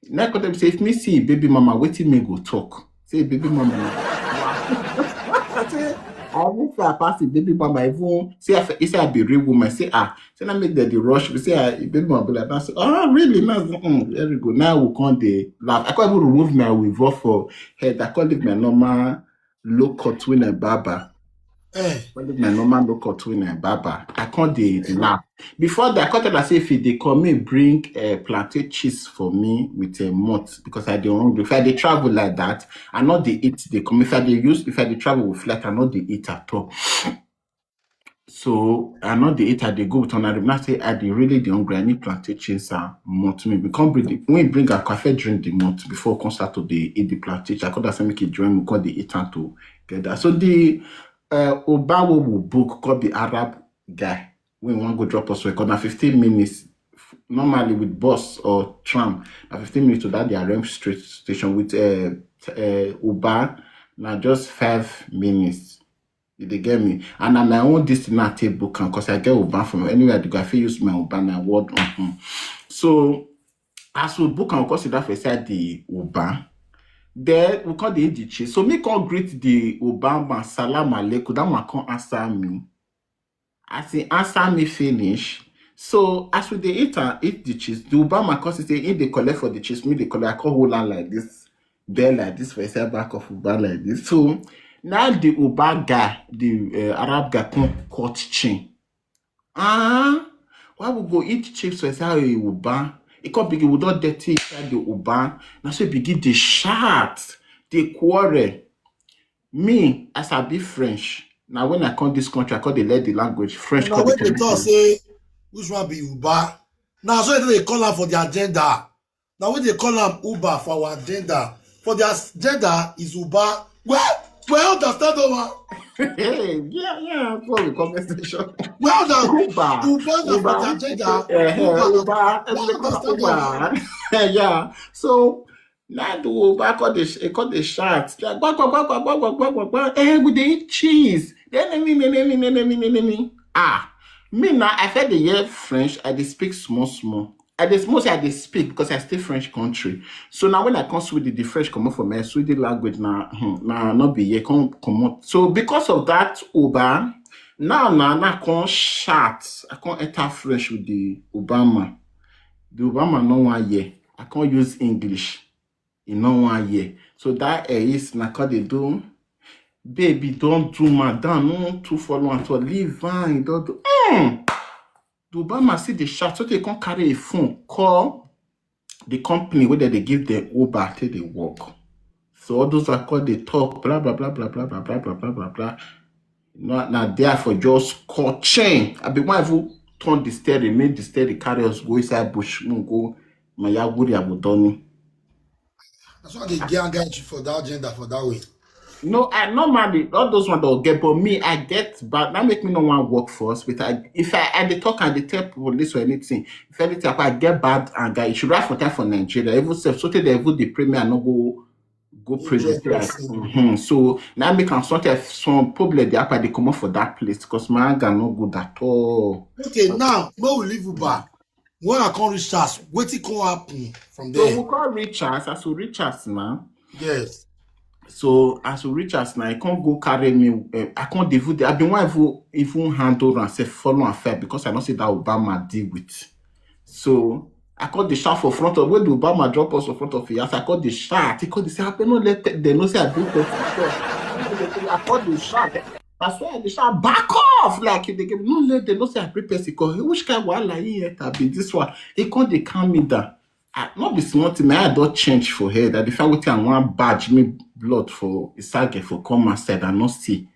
Now I got to say if me see baby mama, waiting me go talk. Say baby mama. I say, I won't say I pass the baby mama. Even say if I be real woman, say say I make the rush. We say baby mama be like that. Say, really? Now very good. Now we can't they laugh. I can't even remove my weave off for head. I can't leave my normal low cut with a barber. My normal local twin and baba. I can't they laugh. Before that, I can't tell say if they come me bring plantain cheese for me with a malt because I don't hungry. If I they travel like that, I know they eat. They come if I they travel with flight, I know they eat at all. So I know they eat. They go with another. Now say I they really the hungry. I need plantain cheese and malt. Me we can't bring the, when we bring a cafe drink the malt before concert to the eat the plantain. I could say make it join because they eat and to get that. So the Obawo will book called the Arab guy when we want to go drop us because now 15 minutes normally with bus or tram now 15 minutes to that the RM street station with Uber now just 5 minutes. They get me and I'm my own destiny take book because I get Uber from anywhere to go. I feel use my Uber and word. So as we book and consider for side the Uber. Then we call the Edichi. So me can't greet the Obama salam alaikum. That one can't answer me. As he answer me finish. So as we they eat the cheese, the Obama cause say if they collect for the cheese, me they collect. I call hold on like this, there like this for a back of Uber like this. So now the Uber guy, the Arab guy can't cut chain. Why we go eat chips for say Uber? It can't begin without dirty inside the Uber. Now so it begin the shout, the quarrel. Me, as I be French. Now when I come this country, I call the let the language French. Now when they talk say which one be Uber? Now so they call them for their agenda. Now when they call them Uber for our agenda, for their agenda is Uber. Well understand over. yeah, for the conversation. Well done. Uber for the agenda. Uber. Yeah. So now the Uber call the shots. Like we dey eat cheese. Then me. Me now I fed the year French. I dey speak small. I dey speak because I stay French country. So now when I come Sweden, the French come out from my Swedish language now not be here come out. So because of that Uber, Now, I can't chat. I can't enter French with the Obama. The Obama no 1 year. I can't use English in no 1 year. So that is na call they do. Baby, don't do madam, no too follow at all. Leave vine, don't do. The Obama see the chat, so they can't carry a phone, call the company where they give the Uber till they work. So all those are called they talk, blah blah blah blah blah blah blah blah blah blah blah. Not there for just call chain. I be one who turn the steering, made the steering carry us go inside bush, go my yaguri abudoni. That's why they get you for that gender for that way. No, I normally all those ones don't get, but me, I get, but that make me no want work for us. But if I the talk and the tell police or anything, if anything I get bad and guy, you should write for time for Nigeria. Even self, so they even the premier no go prison. So now make am sort of some problem they happen they come up for that place because my anger no good at all. Okay, now we leave you back. When I can't reach us, what it can happen from there? So we call Richards as we Richards now. Yes. So as we Richards now, I can't go carry me. I can't devote. I been one even handle and say follow affair because I don't see that Obama deal with. So I called the shot for front of where the Obama drop us in front of us. I called the shot. He called the say, I no let they no say I do that. I called the shot. I swear the shot back off like they give no let they no say I prepare. Because which kind of wahala here be this one? He called they calm me down. Not be smart. My eye don't change for her. That if I wait and one badge me blood for Isage for come and said I not see.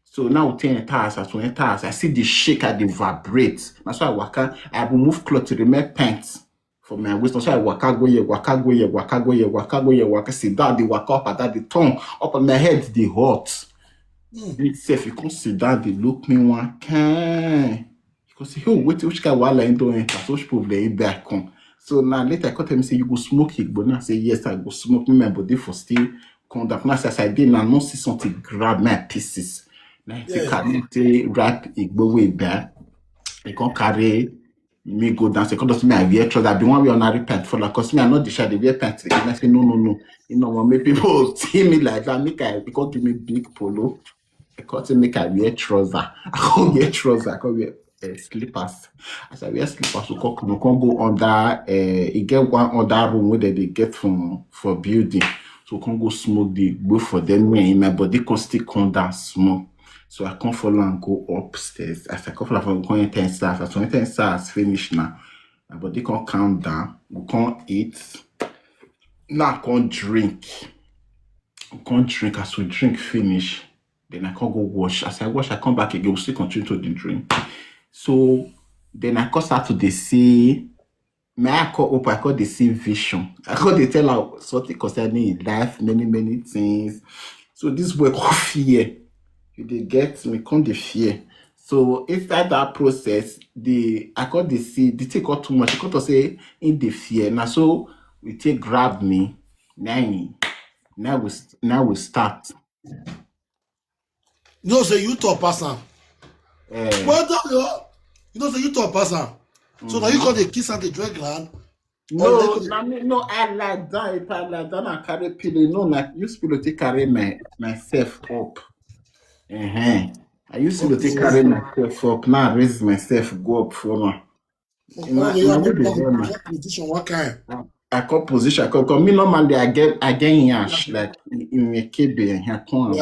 So now 10 hours, 20 hours, I see the shake and the vibrate. That's why I remove cloth to remove pants for my waist. That's why I waka go here, sit down, they waka up at that, the tongue up on my head, they hot. If you can sit down, they look me one can. Because say, oh, wait, which guy while I don't enter, so probably back home. So now later I call him say, you go smoke it, but now I say, yes, I go smoke me, my body for still come down. Now I did now not see something grab my pieces. Now if carry wrap Igbo way back, they can carry me go down. Say, because me I wear trousers. I be one way on a repent for like, cause me I not the shade wear pants. And I say no. You know what? Make people see me like that. Make I because give me big polo. Because make I wear trousers. I can't wear trousers. I can't wear slippers. As I wear slippers, we can go under. You get one other room where they get from for building. So we can go smoke the both for them. Me and my body can still come down smoke. So I can't follow and go upstairs. As I come follow from going 10 stars. As 10 stars finish now. My body can calm down. We can't eat. Now I can't drink. We can't drink. As we drink finish, then I can't go wash. As I wash, I come back again. We still continue to drink. So then I can start to see. May I call up? I call the see vision. I call they tell her something concerning life, many things. So this boy called fear. They get me come the fear. So inside that process, I got the see they take out too much. I got to say in the fear. Now so we take grab me. Now we start. You know, say you top person. Well, you know, say you top person. So now you got the kiss and the drag land. No, I like that. If I like that, I carry pillow. No, like you supposed to carry myself up. I used to take carry myself up. Now I raise myself, go up for me. Position, what kind? I call position. I call me normally. I get yash like in a KB and I come.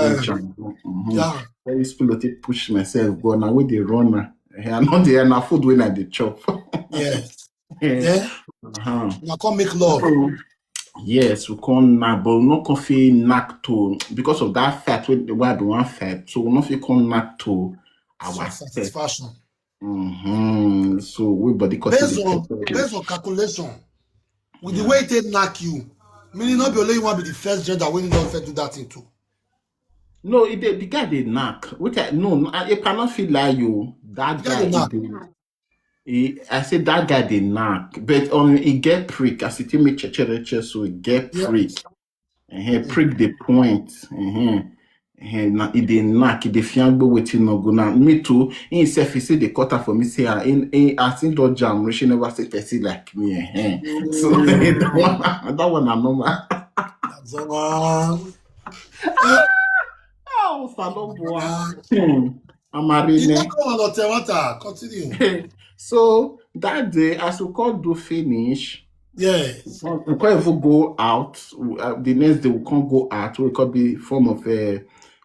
Yeah. I used to push myself. Go now with the runner. I not the enough food when I the chop. Yes. Yeah. Now come make love. Yes, we can now, but we not coffee knack to because of that fat with the word one fat, so we not feel can knack to our satisfaction. So we body based on calculation, with the way it knack you, meaning not be only one be the first gender when you don't do that thing too. No, the guy they knack. I cannot feel like you. That guy. I said that guy did knock, but he get prick as it me cheche, so he get prick. He prick the point. Now he did knock, he fiangbo waiting no go now. Me too. He himself he say the cutter for me say I seen that jam. She never say person like me. So that one I know man. That's one. Oh, salon boy. You Amarine. not come on hotel water. Continue. So that day, as we can't do finish, Yes. we can't even go out. The next day, we can't go out. We can't be form of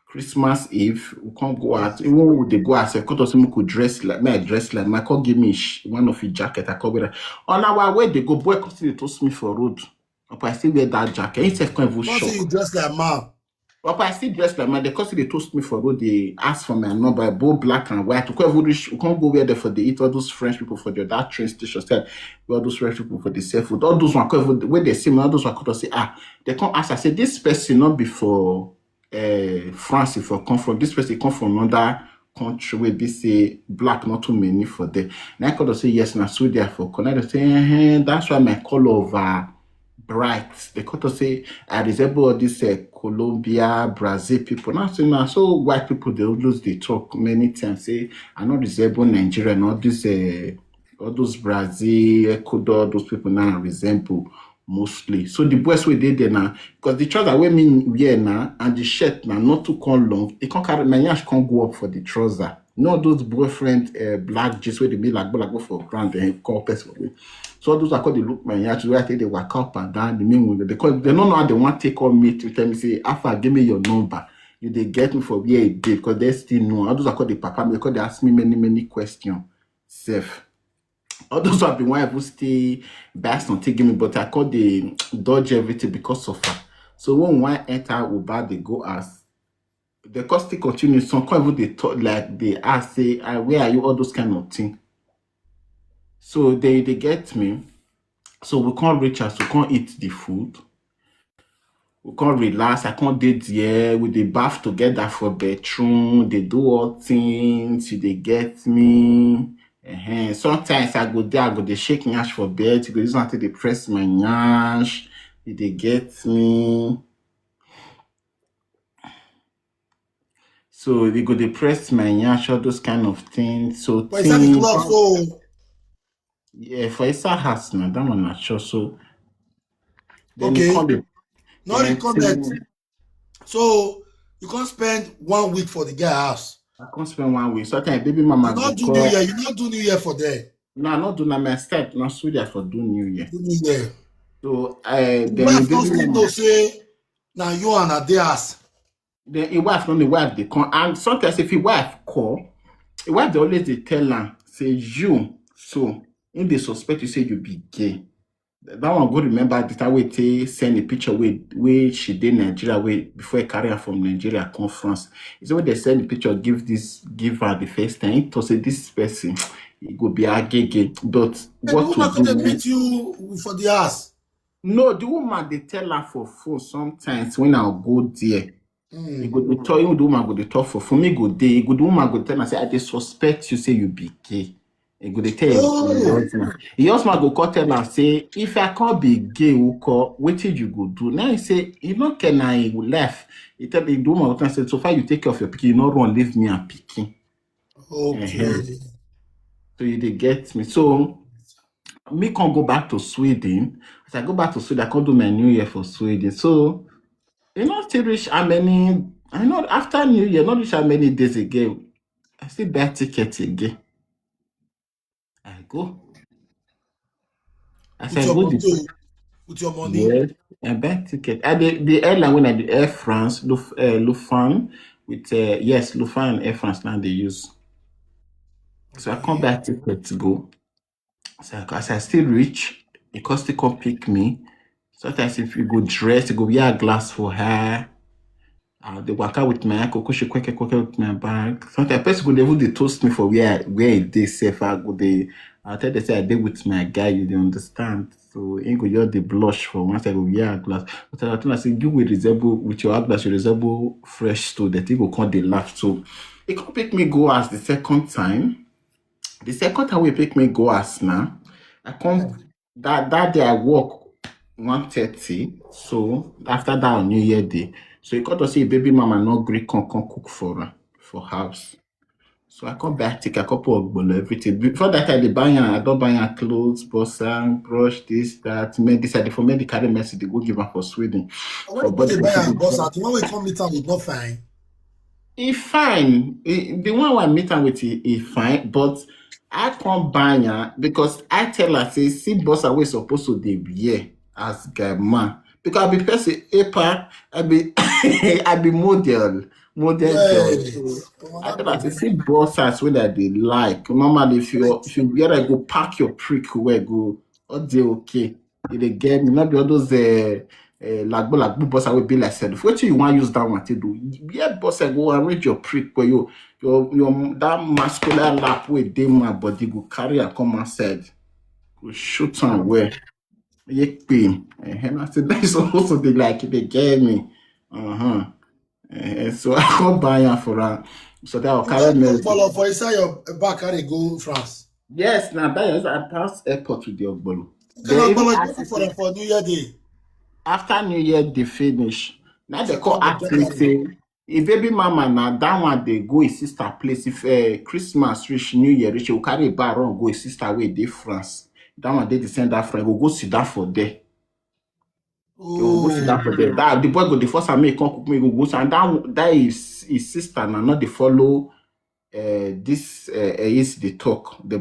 Christmas Eve. We can't go out. Even when they go out, I can't also could dress like me. I dress like my can't give me one of his jacket. I can't wear that. On our way, they go boy continue to toast me for road. But I still wear that jacket. He said, "Can't even Not say you shock." dress like man. But I still dress like man. Because they toast me for road, they ask for my number, both black and white. We can't even reach, we can't go where there for the eat all those French people for that train station. Style, all those French people for the sell food. All those one can't even, when they see me, all those one could say, they can't ask. I say this person not before France, if I come from this person come from another country where they say black not too many for them. And I could say yes, now so therefore connect. They say, that's why my color of bright. They could say I resemble all these Colombia, Brazil people. Now so white people they always they talk many times say I not resemble Nigeria and all those Brazil, Ecuador, those people now resemble mostly. So the boys we did there now, because the trouser we mean wear now and the shirt now not too come long, it can't carry my yash can't go up for the trouser. Not those boyfriend black jeans where they be like go for ground and call person for me. So all those are called the look my yash where I think they work up and down the mean women because they don't know how they want to take on me to tell me say Alpha give me your number. You they get me for where it did because they still know. All those are called the papa because they ask me many questions. Safe. All those have been why I will stay based on taking me, but I call the dodge everything because of her. So when one enter Uber, they go ask. The cost still continue. Some even they talk like they ask, say, where are you? All those kind of thing. So they get me. So we can't reach us, we can't eat the food. We can't relax. I can't date here. We they bath together for bedroom. They do all things. They get me. Sometimes I go there, I go they shake nyash for bed. You go use until they press my nyash. They get me. So they go they press my nyash, all those kind of things. So But inside the things, club, so yeah, for Issa house now, that one not sure. So then you okay. call it Not recommend. thing. So you can't spend 1 week for the girl house. I can't spend 1 week. Sometimes baby You mama go not do New call. Year. You not do New Year for there. No, not do na my step, not so there for do New Year. Do New Year. So The then wife don't baby still mama, know say now you and a day house. then a wife, not the wife they come. And sometimes if a wife call, a wife they always they tell her, say you, so in they suspect you say you be gay. That one go remember the time we they send a picture where she did Nigeria way before I carry her from Nigeria conference. It's when they send the picture, give her the first time to say this person it go be a gay. But And the what to woman could do? meet you for the house. No, the woman they tell her for phone sometimes when I'll go there. He go dey tell you the woman go dey talk for me go dey. The woman go tell me say I dey suspect you say you be gay. He go dey tell your Oh, husband. Your husband go call tell am say if I can't be gay, wetin you go do? Now he say you no care na he left. He tell the woman go tell am say so far you take care of your pikin, you no run leave me and pikin. okay. So you dey get me. So me can't go back to Sweden. As I go back to Sweden, I can't do my New Year for Sweden. So you know, still reach how many? I know after New Year, not reach how many days again. I still buy tickets again. I go. As With I your go money, the oh, with your money. yes, I buy ticket. And the airline when I do Air France, Lufan with yes, Lufan and Air France now they use. So I come Okay. back ticket to go. So as I still reach, it cost to come pick me. Sometimes if you go dress, you go wear a glass for her. They work out with my she quick with my bag. Sometimes person go even they toast me for where it is safe. I tell they say I did with my guy, you don't understand. So ain't go just the blush for once I go wear a glass. But I told I say you will resemble with your glass, you resemble fresh to that you go come they laugh. So it could pick me go as the second time. The second time we pick me go as now, I come that day I work 1:30. So after that on New Year Day. So he got to see baby mama no gree come cook for her for house. So I come back, take a couple of bolo, everything. Before that, I don't buy her clothes, bossa, brush, this, that, made this, for me, the carry message, they go give her for Sweden. And when For you put body, the buy and boss out, when we come meet am, we not fine. He fine. The one I meet am with, he fine, but I can't buy her because I tell her say see boss are we supposed to dey here as guy man. Because I be person epa, I be I be model girl. So Yes. I That tell her say baby. see boss as wey that they like. Normally if you wear I go pack your prick where go all dey okay. You dey get me, not be all those lagbo boss will be like self. What you want use that one to do? Yeah, boss, I go arrange your prick for you. Your that muscular lap with them my body go carry and come outside. Go shoot on where you pain. And I said that's also they like they get me. Uh-huh. So I come buy her for her. So that will You carry get me. Ogbolo for inside your back and they go France. Yes, now that is I pass airport with the Ogbolo. Can They even Ogbolo ask go me for say them for New Year Day? after New Year they finish. Now they call Second of ask me January. say if baby mama na that one they go his sister place. If Christmas reach New Year reach, you carry a bar run go his sister way dey France. That one they send that friend go sit down for there. He will go sit Oh, down for there. That the boy go the first time make come cook me go sit and that is his sister now not they follow this is the talk the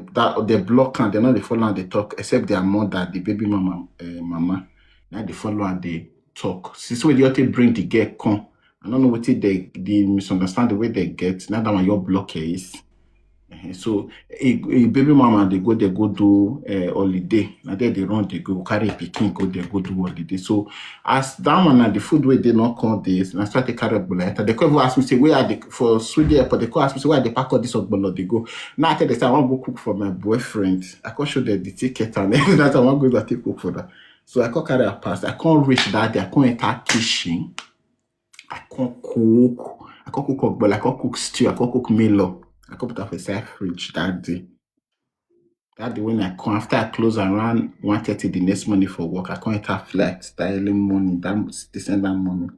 block and they not they follow and they talk except their mother the baby mama now they follow and they talk since when you bring the girl come I don't know what it they misunderstand the way they get now that one your block is. So a baby mama they go do holiday. Now there they run they go carry a pikin go they go do holiday. So as that one and the food where they not call this and I start to carry bullet. They come ask me say where are they for Sweden airport, they come ask me say where they pack all this bullet they go. Now I tell them say I want to go cook for my boyfriend. I can't show them the ticket and everything that I want to go to take cook for that. So I can't carry a pass. I can't reach that day. I can't enter kitchen. I can't cook. I can't cook but I can't cook stew. I can't cook meal. I can't put up a side fridge that day. That day when I come after I close around 1:30 the next morning for work, I can't enter flex that early morning, that December morning,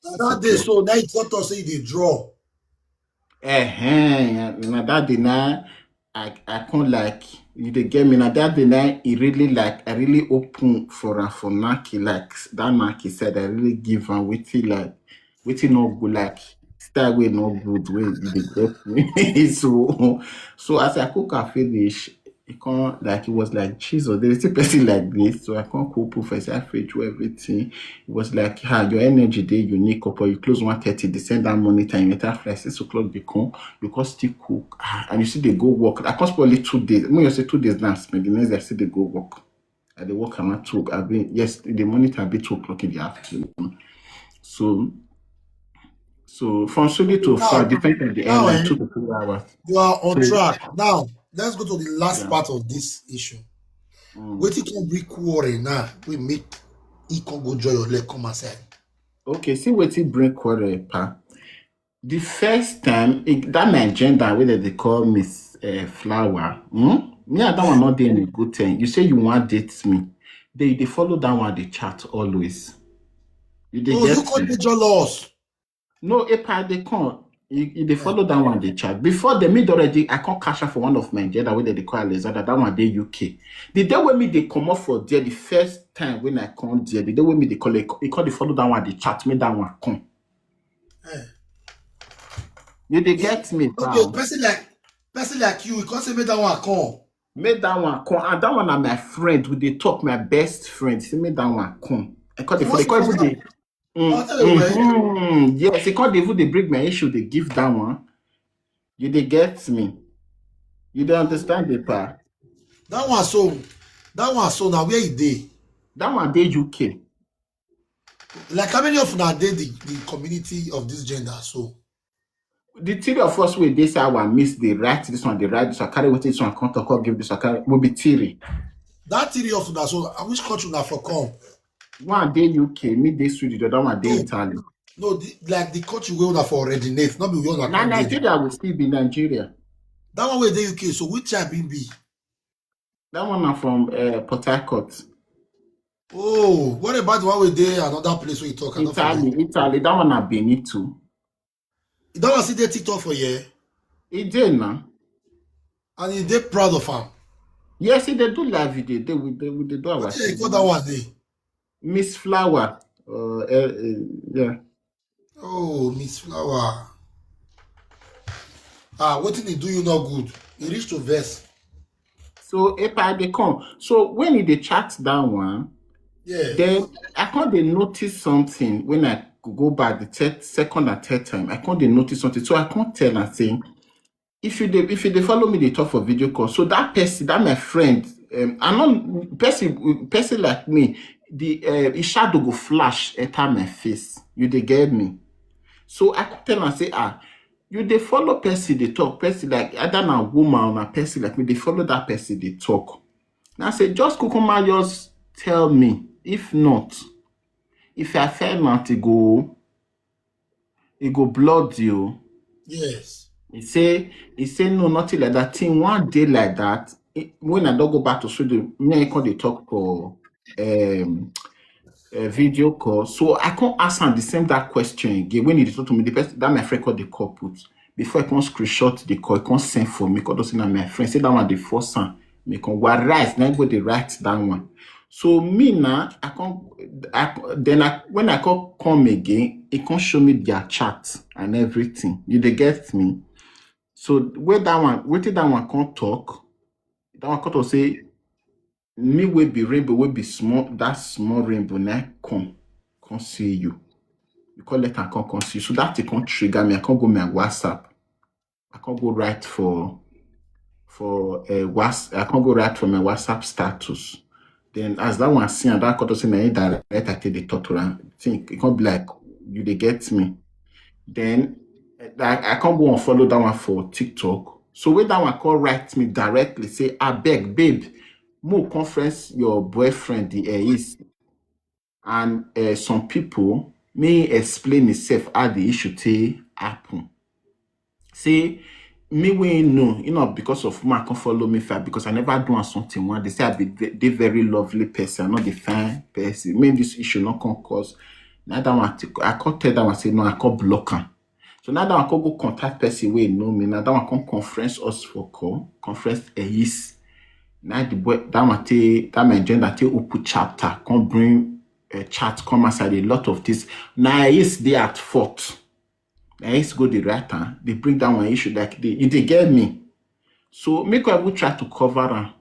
now 6 that day, o'clock. so now you got us say they draw. Now that day now, I can't like you dey get me. Now that day now, it really like I really open for her for Naki like that Naki said I really give her waiting no good like style way no good way you dey get me. So as I cook her finish, it can't like it was like Jesus. There is a person like this, so I can't cook professor fridge everything. It was like your energy day unique up or you close 1:30, they send that money time, you enter fly 6 o'clock, they come, you can still cook. And you see they go work. I can't probably 2 days. When you say 2 days now, spend the next day I see they go work. And they work around 2. I mean, yes, the money time be 2 o'clock in the afternoon. So from Sunday to Now, Friday, depending on the now airline, 2 to 3 hours. you are on So track. Now, let's go to the last yeah. part of this issue. Mm. Waiting can bring quarrel now. We make he can go join your leg come aside. Okay, see what it bring quarrel, pa. The first time that my agenda wey they call Miss Flower, me and that one Eh. not doing a good thing. You say you want date me, they follow that one they chat always. You they Oh, you get can't me? be jealous. No, Epa they come. They follow that one they chat. Before they meet already, I can't cash out for one of my agenda where they call Alexander. That one they UK. The day when me they come up for there, the first time when I come there, the day when me they call they follow that one they chat me that one come. Eh. You they Eh. get me, Okay, pal. person like you can't say me that one come. Make that one come. And that one are my friend. We they talk my best friend. See, make that one come. I call the You for they must call even suppose the I'll tell you where. yes, they call the even they bring my issue, they give that one. You they get me. You don't understand the part. That one so now where he dey? That one they UK. Like how many of now dey the community of this gender so? The three of us will this hour miss the right this one, the right this one, carry with this one, come to call, give this one, carry will be theory. That three of now so which country now for come? One day UK, me day Sweden, the other one day No, Italy. no, like the country where una for originate, not be where una Now come dey. Nigeria will still be Nigeria. That one where dey UK, so which tribe him be? That one are from Port Harcourt. Oh, what about the one where dey another place where you talk? I don't forget. Italy, that one have been it too. That one see dey TikTok for here, It did now. and he dey proud of am. Yes, they do live video. They do What our dey thing. call that one dey? Miss Flower. Yeah. Oh, Miss Flower. What did he do you not good? He reached to verse. So Epa they come. So when he dey chat that one, Yeah. then I can't dey notice something when I go back the second and third time. I can't dey notice something. So I can't tell and say, if you dey follow me, they talk for video call. So that person, that my friend, I know person like me, the shadow go flash enter my face. You dey get me? So I could tell and say, you dey follow person they talk, person like either na woman or a person like me, they follow that person they talk. Now I say, just kukuma just tell me. If not, if I fail not, it go blood you. Yes. He say no, nothing like that. Thing one day like that. When I don't go back to studio, me I call they talk for a video call. So I can't ask him the same that question again. When he talk to me, the person that my friend called the call put before I can screenshot the call, I can send for me because those my friend say that one the first one. Me can write, now go they write that one. So me now, when I come again, it can show me their chat and everything. You they get me? So where that one can't talk, that one can't say me will be rainbow, will be small, that small rainbow now come see you. You call it and come see you. So that it can't trigger me. I can't go my WhatsApp. I can't go right for I can't go right for my WhatsApp status. Then as that one see and that can't say na direct I take the talk to them. Think it can't be like you they get me. Then I can't go and follow that one for TikTok. So when that one call write me directly, say, I beg, babe, more conference your boyfriend the is. And some people may explain itself how the issue take happen. Say, me we know, because of my can follow me fair because I never do something one. They say I be the very lovely person, not the fine person. Maybe this issue not can cause. Now that one I can't tell that one say no, I can't block her. So now that one can go contact person wey know me. Now that one can conference us for call. Conference is now the boy that one take that my agenda take open chapter. Can bring a chat come aside a lot of this. Now is they at fault. Now is go the right hand. They bring down one issue like they get me. So make I will try to cover am.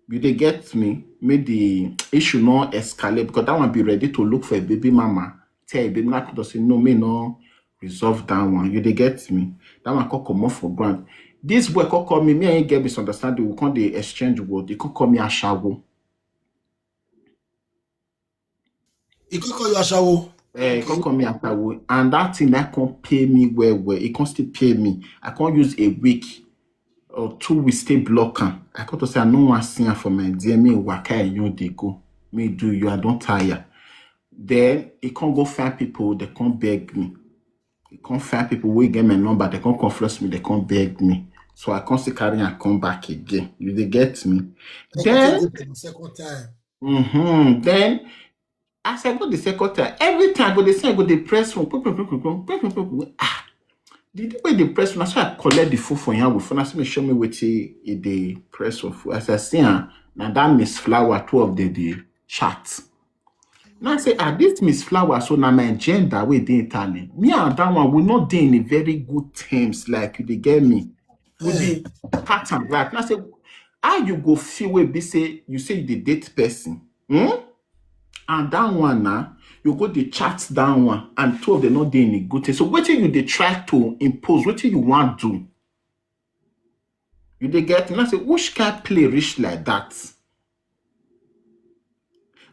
You they get me. Make the issue not escalate because that one be ready to look for a baby mama. Tell a baby mama to say no, me no resolve that one. You they get me. That one can come off for ground. This boy can call me. Me and get misunderstanding. We can't they exchange word. They can call me a shawo. He could call you Ashawo. He can call me a shawo. And that thing that can pay me well. It can still pay me. I can't use a week or 2 weeks stay blocker. I can't say I no one see for my dear me waka you they go. Me do you I don't tire. Then it can't go find people, they can't beg me. It can't find people who get my number, they can't confess me, they can't beg me. So I can't see carry and come back again. You they get me. Then The second time. then as I go the second time, every time I go the same, I go the press phone. The day when they press phone, I I collect the phone for him with phone. I say me show me what the press phone. As I see now that Miss Flower, 2 of the chat. Now I say, this Miss Flower, so now my agenda with the Italian. Me and that one will not dey in a very good terms, like they get me. With the pattern, right? Now I say, how you go feel wey be say you say you dey date person? And that one now, you go the chat down one, and 2 of them not dey in a good terms. So what you they try to impose, what you want to do? You they get me? Now I say, which can play rich like that?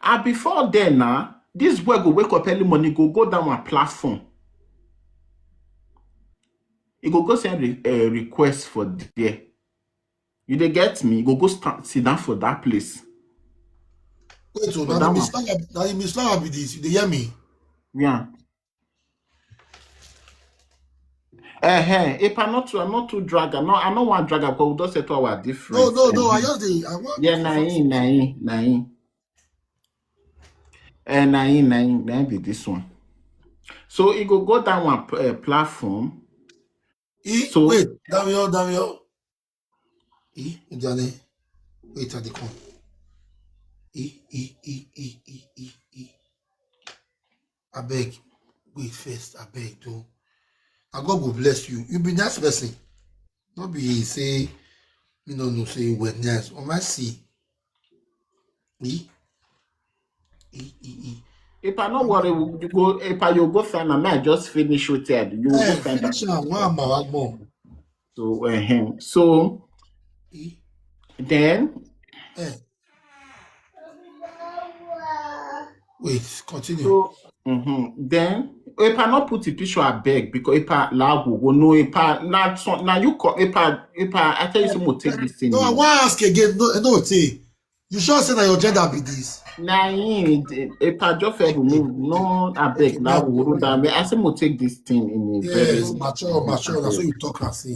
And before then now, this boy go wake up early morning, go down one platform. He go send a request for there. You they get me? Go sit down for that place. Wait, so For now that the Miss Flower be this. You hear me? Yeah. If I'm not too drag, I don't want drag because we don't settle our difference. No. I just I want. Yeah, nine. Nine be this one. So he go down one platform. So Wait, Damian. Johnny. Wait, at the come. I beg. Wait first, I beg though. And God will bless you. You be nice person. Not be say me no say well nice. On my see. E e. If I not worry, you go. If I you go find, I might just finish with it. You go find that. Finish am one more. So, so E then, eh. Wait, continue. so then, if I not put the picture, I beg because if I lag go no, if I not so now you call if I tell you some more take this thing. No, I want ask again. No, say. You sure say that your gender be this? Nah, if I just remove, no, I Okay, beg now lag go down. I say more take this thing in a very yes, mature. That's what abeg. you talk and say.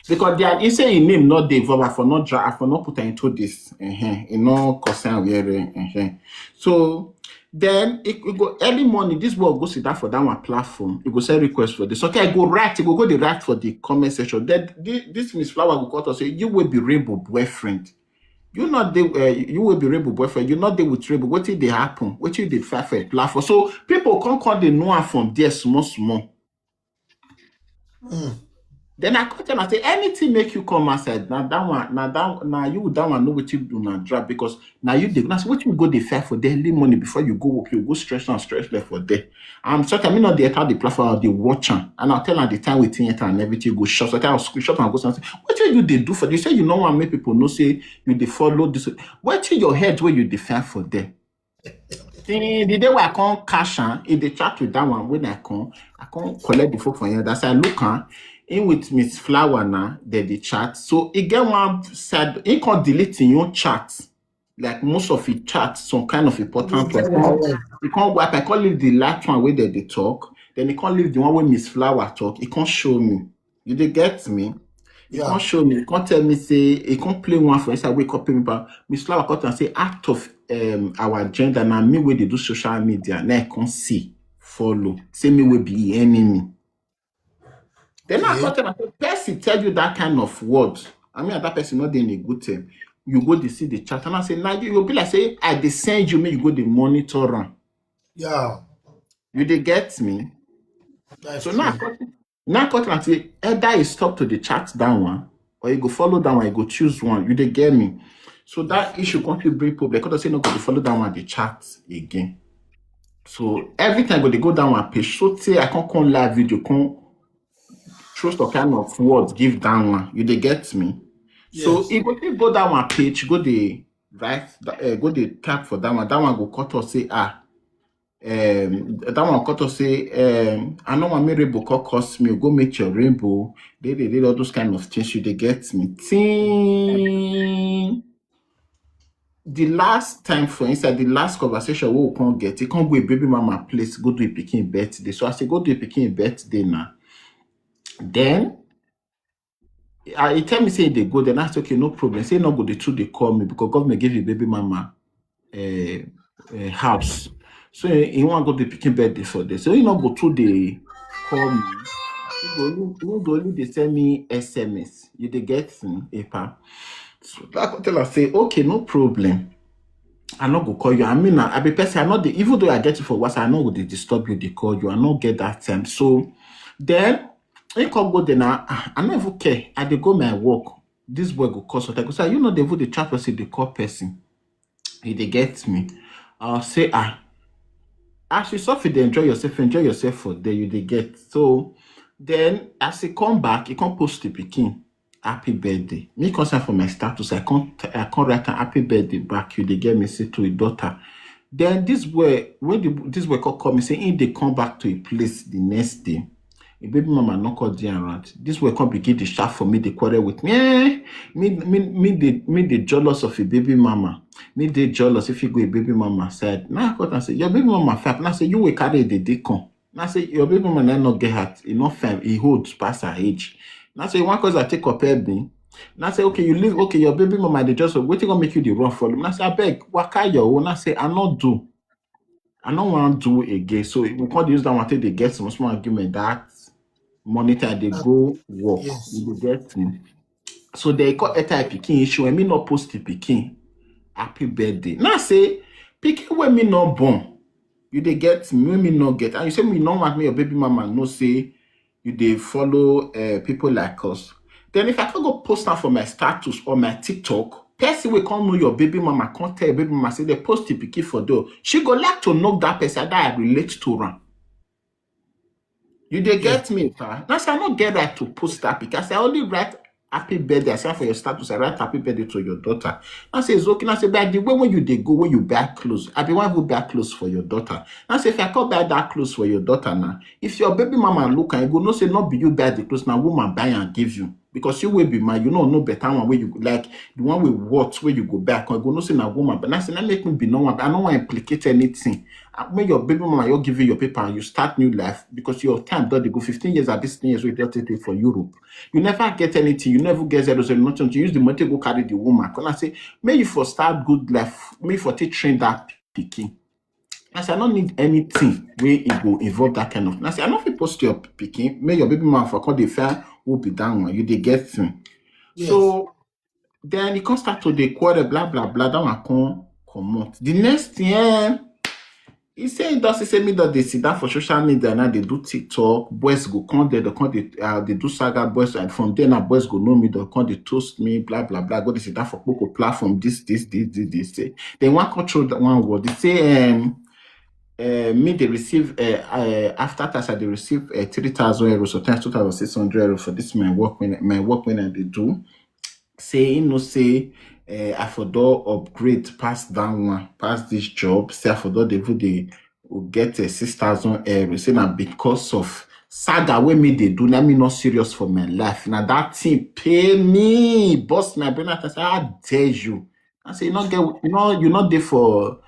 Because they are say in name not the verb for not dra for not put into this. You know concern where so then it go early morning. This boy go sit down for that one platform. It go send request for this. Okay, I go write. It go the write for the comment section. Then this Miss Flower will call to say you will be rainbow boyfriend. You not there. You will be rainbow boyfriend. You not there with rainbow. What did they happen? What did they fight for a platform? So people can't call the know from there small. Then I call them and say anything make you come outside. Now that one, now you that one know what you do now drop because now you dey. Now so what you go dey fair for daily money before you go work, you go stress left for there. So I mean not the enter the platform or the watch am, and I'll tell her the time waiting enter and everything go short. So I will screenshot and go something. What you dey do for? You say you know want make people know say you dey follow this. What your head where you dey fair for there? The day where I come cash in the chat with that one when I come collect the phone from here. That's I look in with Miss Flower now, the chat. So it get one said it can't delete in your chat. Like most of the chat, some kind of important one. You can't wipe. I can't leave the last one where they talk. Then you can't leave the one where Miss Flower talk. It can't show me. You dey get me? You can't show me. You can't tell me say you can't play one for instance. Wake up paper. Miss Flower come and say out of our agenda now me where they do social media. Now I can't see follow. Say me will be enemy. Then I thought that person tell you that kind of word. I mean that person not in a good time. You go to see the chat and I say now you'll be like say I dey send you me you go to monitor am. Yeah. You dey get me? That's So true. now I cut and say either you stop to the chat that one or you go follow that one, you go choose one. You dey get me? So that issue can't bring problem because I say no go to follow that one the chat again. So every time they go down one page, so say I can't come live video, come throw some kind of words, give down one. You dey get me? Yes. So if you go down one page, go the right, go the tap for that one. That one go cut or say that one cut or say I know my rainbow cost me. Go make your rainbow. They did all those kind of things. You dey get me? The last time, for instance, the last conversation we can't get, it can't go a baby mama place, go do a picking birthday. So I say go do a picking birthday now. Then he tell me say they go, then I say okay, no problem. Say no go the truth they call me because government gave you baby mama house. So he want go the picking birthday for this. So he not go through the call me. He go only they send me SMS. You they get me, Epa. So I could tell her say okay, no problem. I not go call you. I mean, I be person. I not the even though I get you for WhatsApp, I not go they disturb you. They call you. I not get that time. So then I can't go there now. I not even care. I dey go my work. This boy go call so I go say you know they vote the chat person they call person. He they get me. I'll say as you suffer, they enjoy yourself for there. You they get so. Then as he come back, he can't post the pikin. Happy birthday. Me concern for my status. I can't write a happy birthday back. You they get me say to a daughter. Then this boy, when this boy call me say if they come back to a place the next day, a baby mama not call there around. This boy come begin to shout for me, they quarrel with me. Me the jealous of a baby mama. Me they jealous if you go a baby mama side. Now I call and say your baby mama fat. Now I say you will carry the deacon. Now I say your baby mama not get hurt. He not fine. He holds past her age. Now say one cause I take up me. Now say okay, you leave. Okay, your baby mama they just wait gonna make you the wrong for them. Now say I beg, waka your own. Now say I not do. I don't want to do again. So we can't use that one till they get some small argument that monitor they go work. Yes. You will get me. So they call a type picking issue and me not post the picking. Happy birthday. Now say picking when me not born. You they get me when me not get. And you say me not want me your baby mama no say you they follow people like us. Then if I can go post am for my status or my TikTok, person will come know your baby mama, can't tell your baby mama, say they post the pikin for door. She go like to knock that person that I relate to am. You dey get me, pa? Now say I not get right to post that because I only write happy birthday. I say for your status, I write happy birthday to your daughter. I say it's okay. I say, but the way when you dey go, when you buy clothes, I be want to buy clothes for your daughter. I say if I can't buy that clothes for your daughter now, if your baby mama look and you go, no say not be you buy the clothes, now woman buy and give you. Because you will be mine, you know no better one where you like the one with what where you go back. I go no say na woman, but I say that make me be no one. I don't want to implicate anything. When your baby mama you give you your paper and you start new life because your time don't go 15 years at 16 years we take for Europe. You never get anything, you never get zero nothing. You use the money to go carry the woman. When I say may you for start good life, may you for take train that pikin. I say I don't need anything where it will involve that kind of. I say I don't fit post your pikin, make your baby mama for call the fair will be down one. You dey get thing. Yes. So then you can start to the quarrel, blah blah blah. That one come out. The next thing, he say he does say me that they sit down for social media now they do TikTok. Boys go come there, they do saga boys, and from there now boys go know me, they come they toast me, blah blah blah. Go they sit down for Coco platform. This. Say then one control that one word. They say me they receive after tax I they receive 3,000 euros, so times 2,600 euros for this my work when I they do. Say you know say I for do upgrade past that one, past this job. Say I for do they will get 6,000 euros. Say now because of saga when me they do, now me not serious for my life. Now that thing pay me, boss my brain. I say how dare you? I say you not get you're not there for.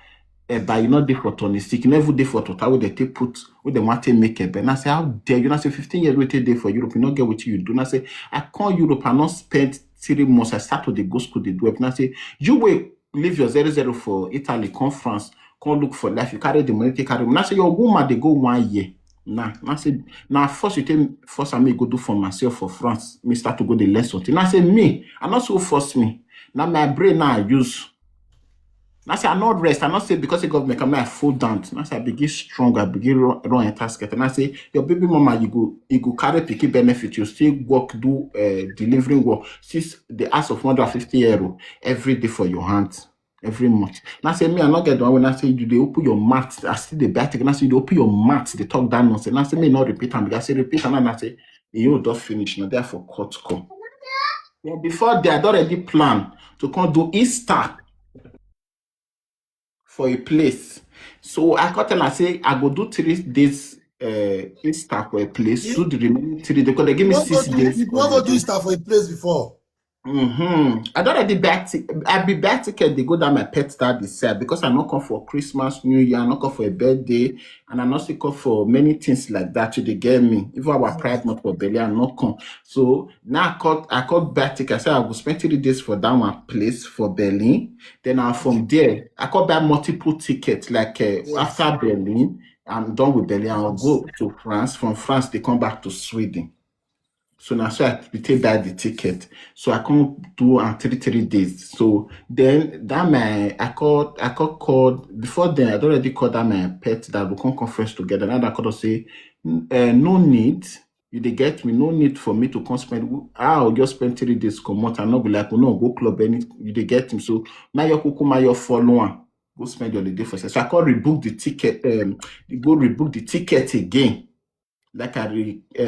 But you not there for Tony Stick, you never there for Total, where they take put, where they want to make it. And I say, how dare you? And I say, 15 years waited there for Europe, you not get what you do. And I say, I come Europe and not spend 3 months. I start to the go school, they do it. And I say, you will leave your 0 for Italy, come France, come look for life. You carry the money, take carry. And I say, your woman, they go 1 year. Nah, I say, now first you take first I may go do for myself for France. Me start to go the lesson. And I say, me, I not so force me. Now my brain now I use. I say I not rest. I not say because the government come I fall down. I say I begin strong. I begin run a task. And I say your baby mama you go carry picky benefit. You still work do delivering work. Since the ask of 150 euro every day for your hands every month. And I say me I not get the one when I say you they open your mouth. I still the back. And I say you open your mouth. They talk that nonsense. And I say me not repeat them. Because I say repeat and I say you don't finish now. Therefore cut come. Well, before they had already planned to come do Easter for a place. So I got tell her say I go do 3 days Easter for a place, do the remaining 3 days because they give me 6 days. You want to do Easter for a place before? I don't already I be back ticket they go down my pet that this year because I not come for Christmas, New Year, I not come for a birthday, and I not still come for many things like that. They get me. Even our pride not for belly, I not come. So now I called back ticket. I said I will spend 3 days for that one place for Berlin. Then from there I could buy multiple tickets like after Berlin. I'm done with Berlin. I'll go to France. From France they come back to Sweden. So now, so I take back the ticket. So I can't do 3 days. So then that I called before then. I'd already called that my pet that we come conference together. Now I called say, no need. You they get me, no need for me to come spend. I'll just spend 3 days come out and not be like, no, go club any. You they get him. So my your follower. Go spend your day for say. So I call rebook the ticket. Go rebook the ticket again. Like I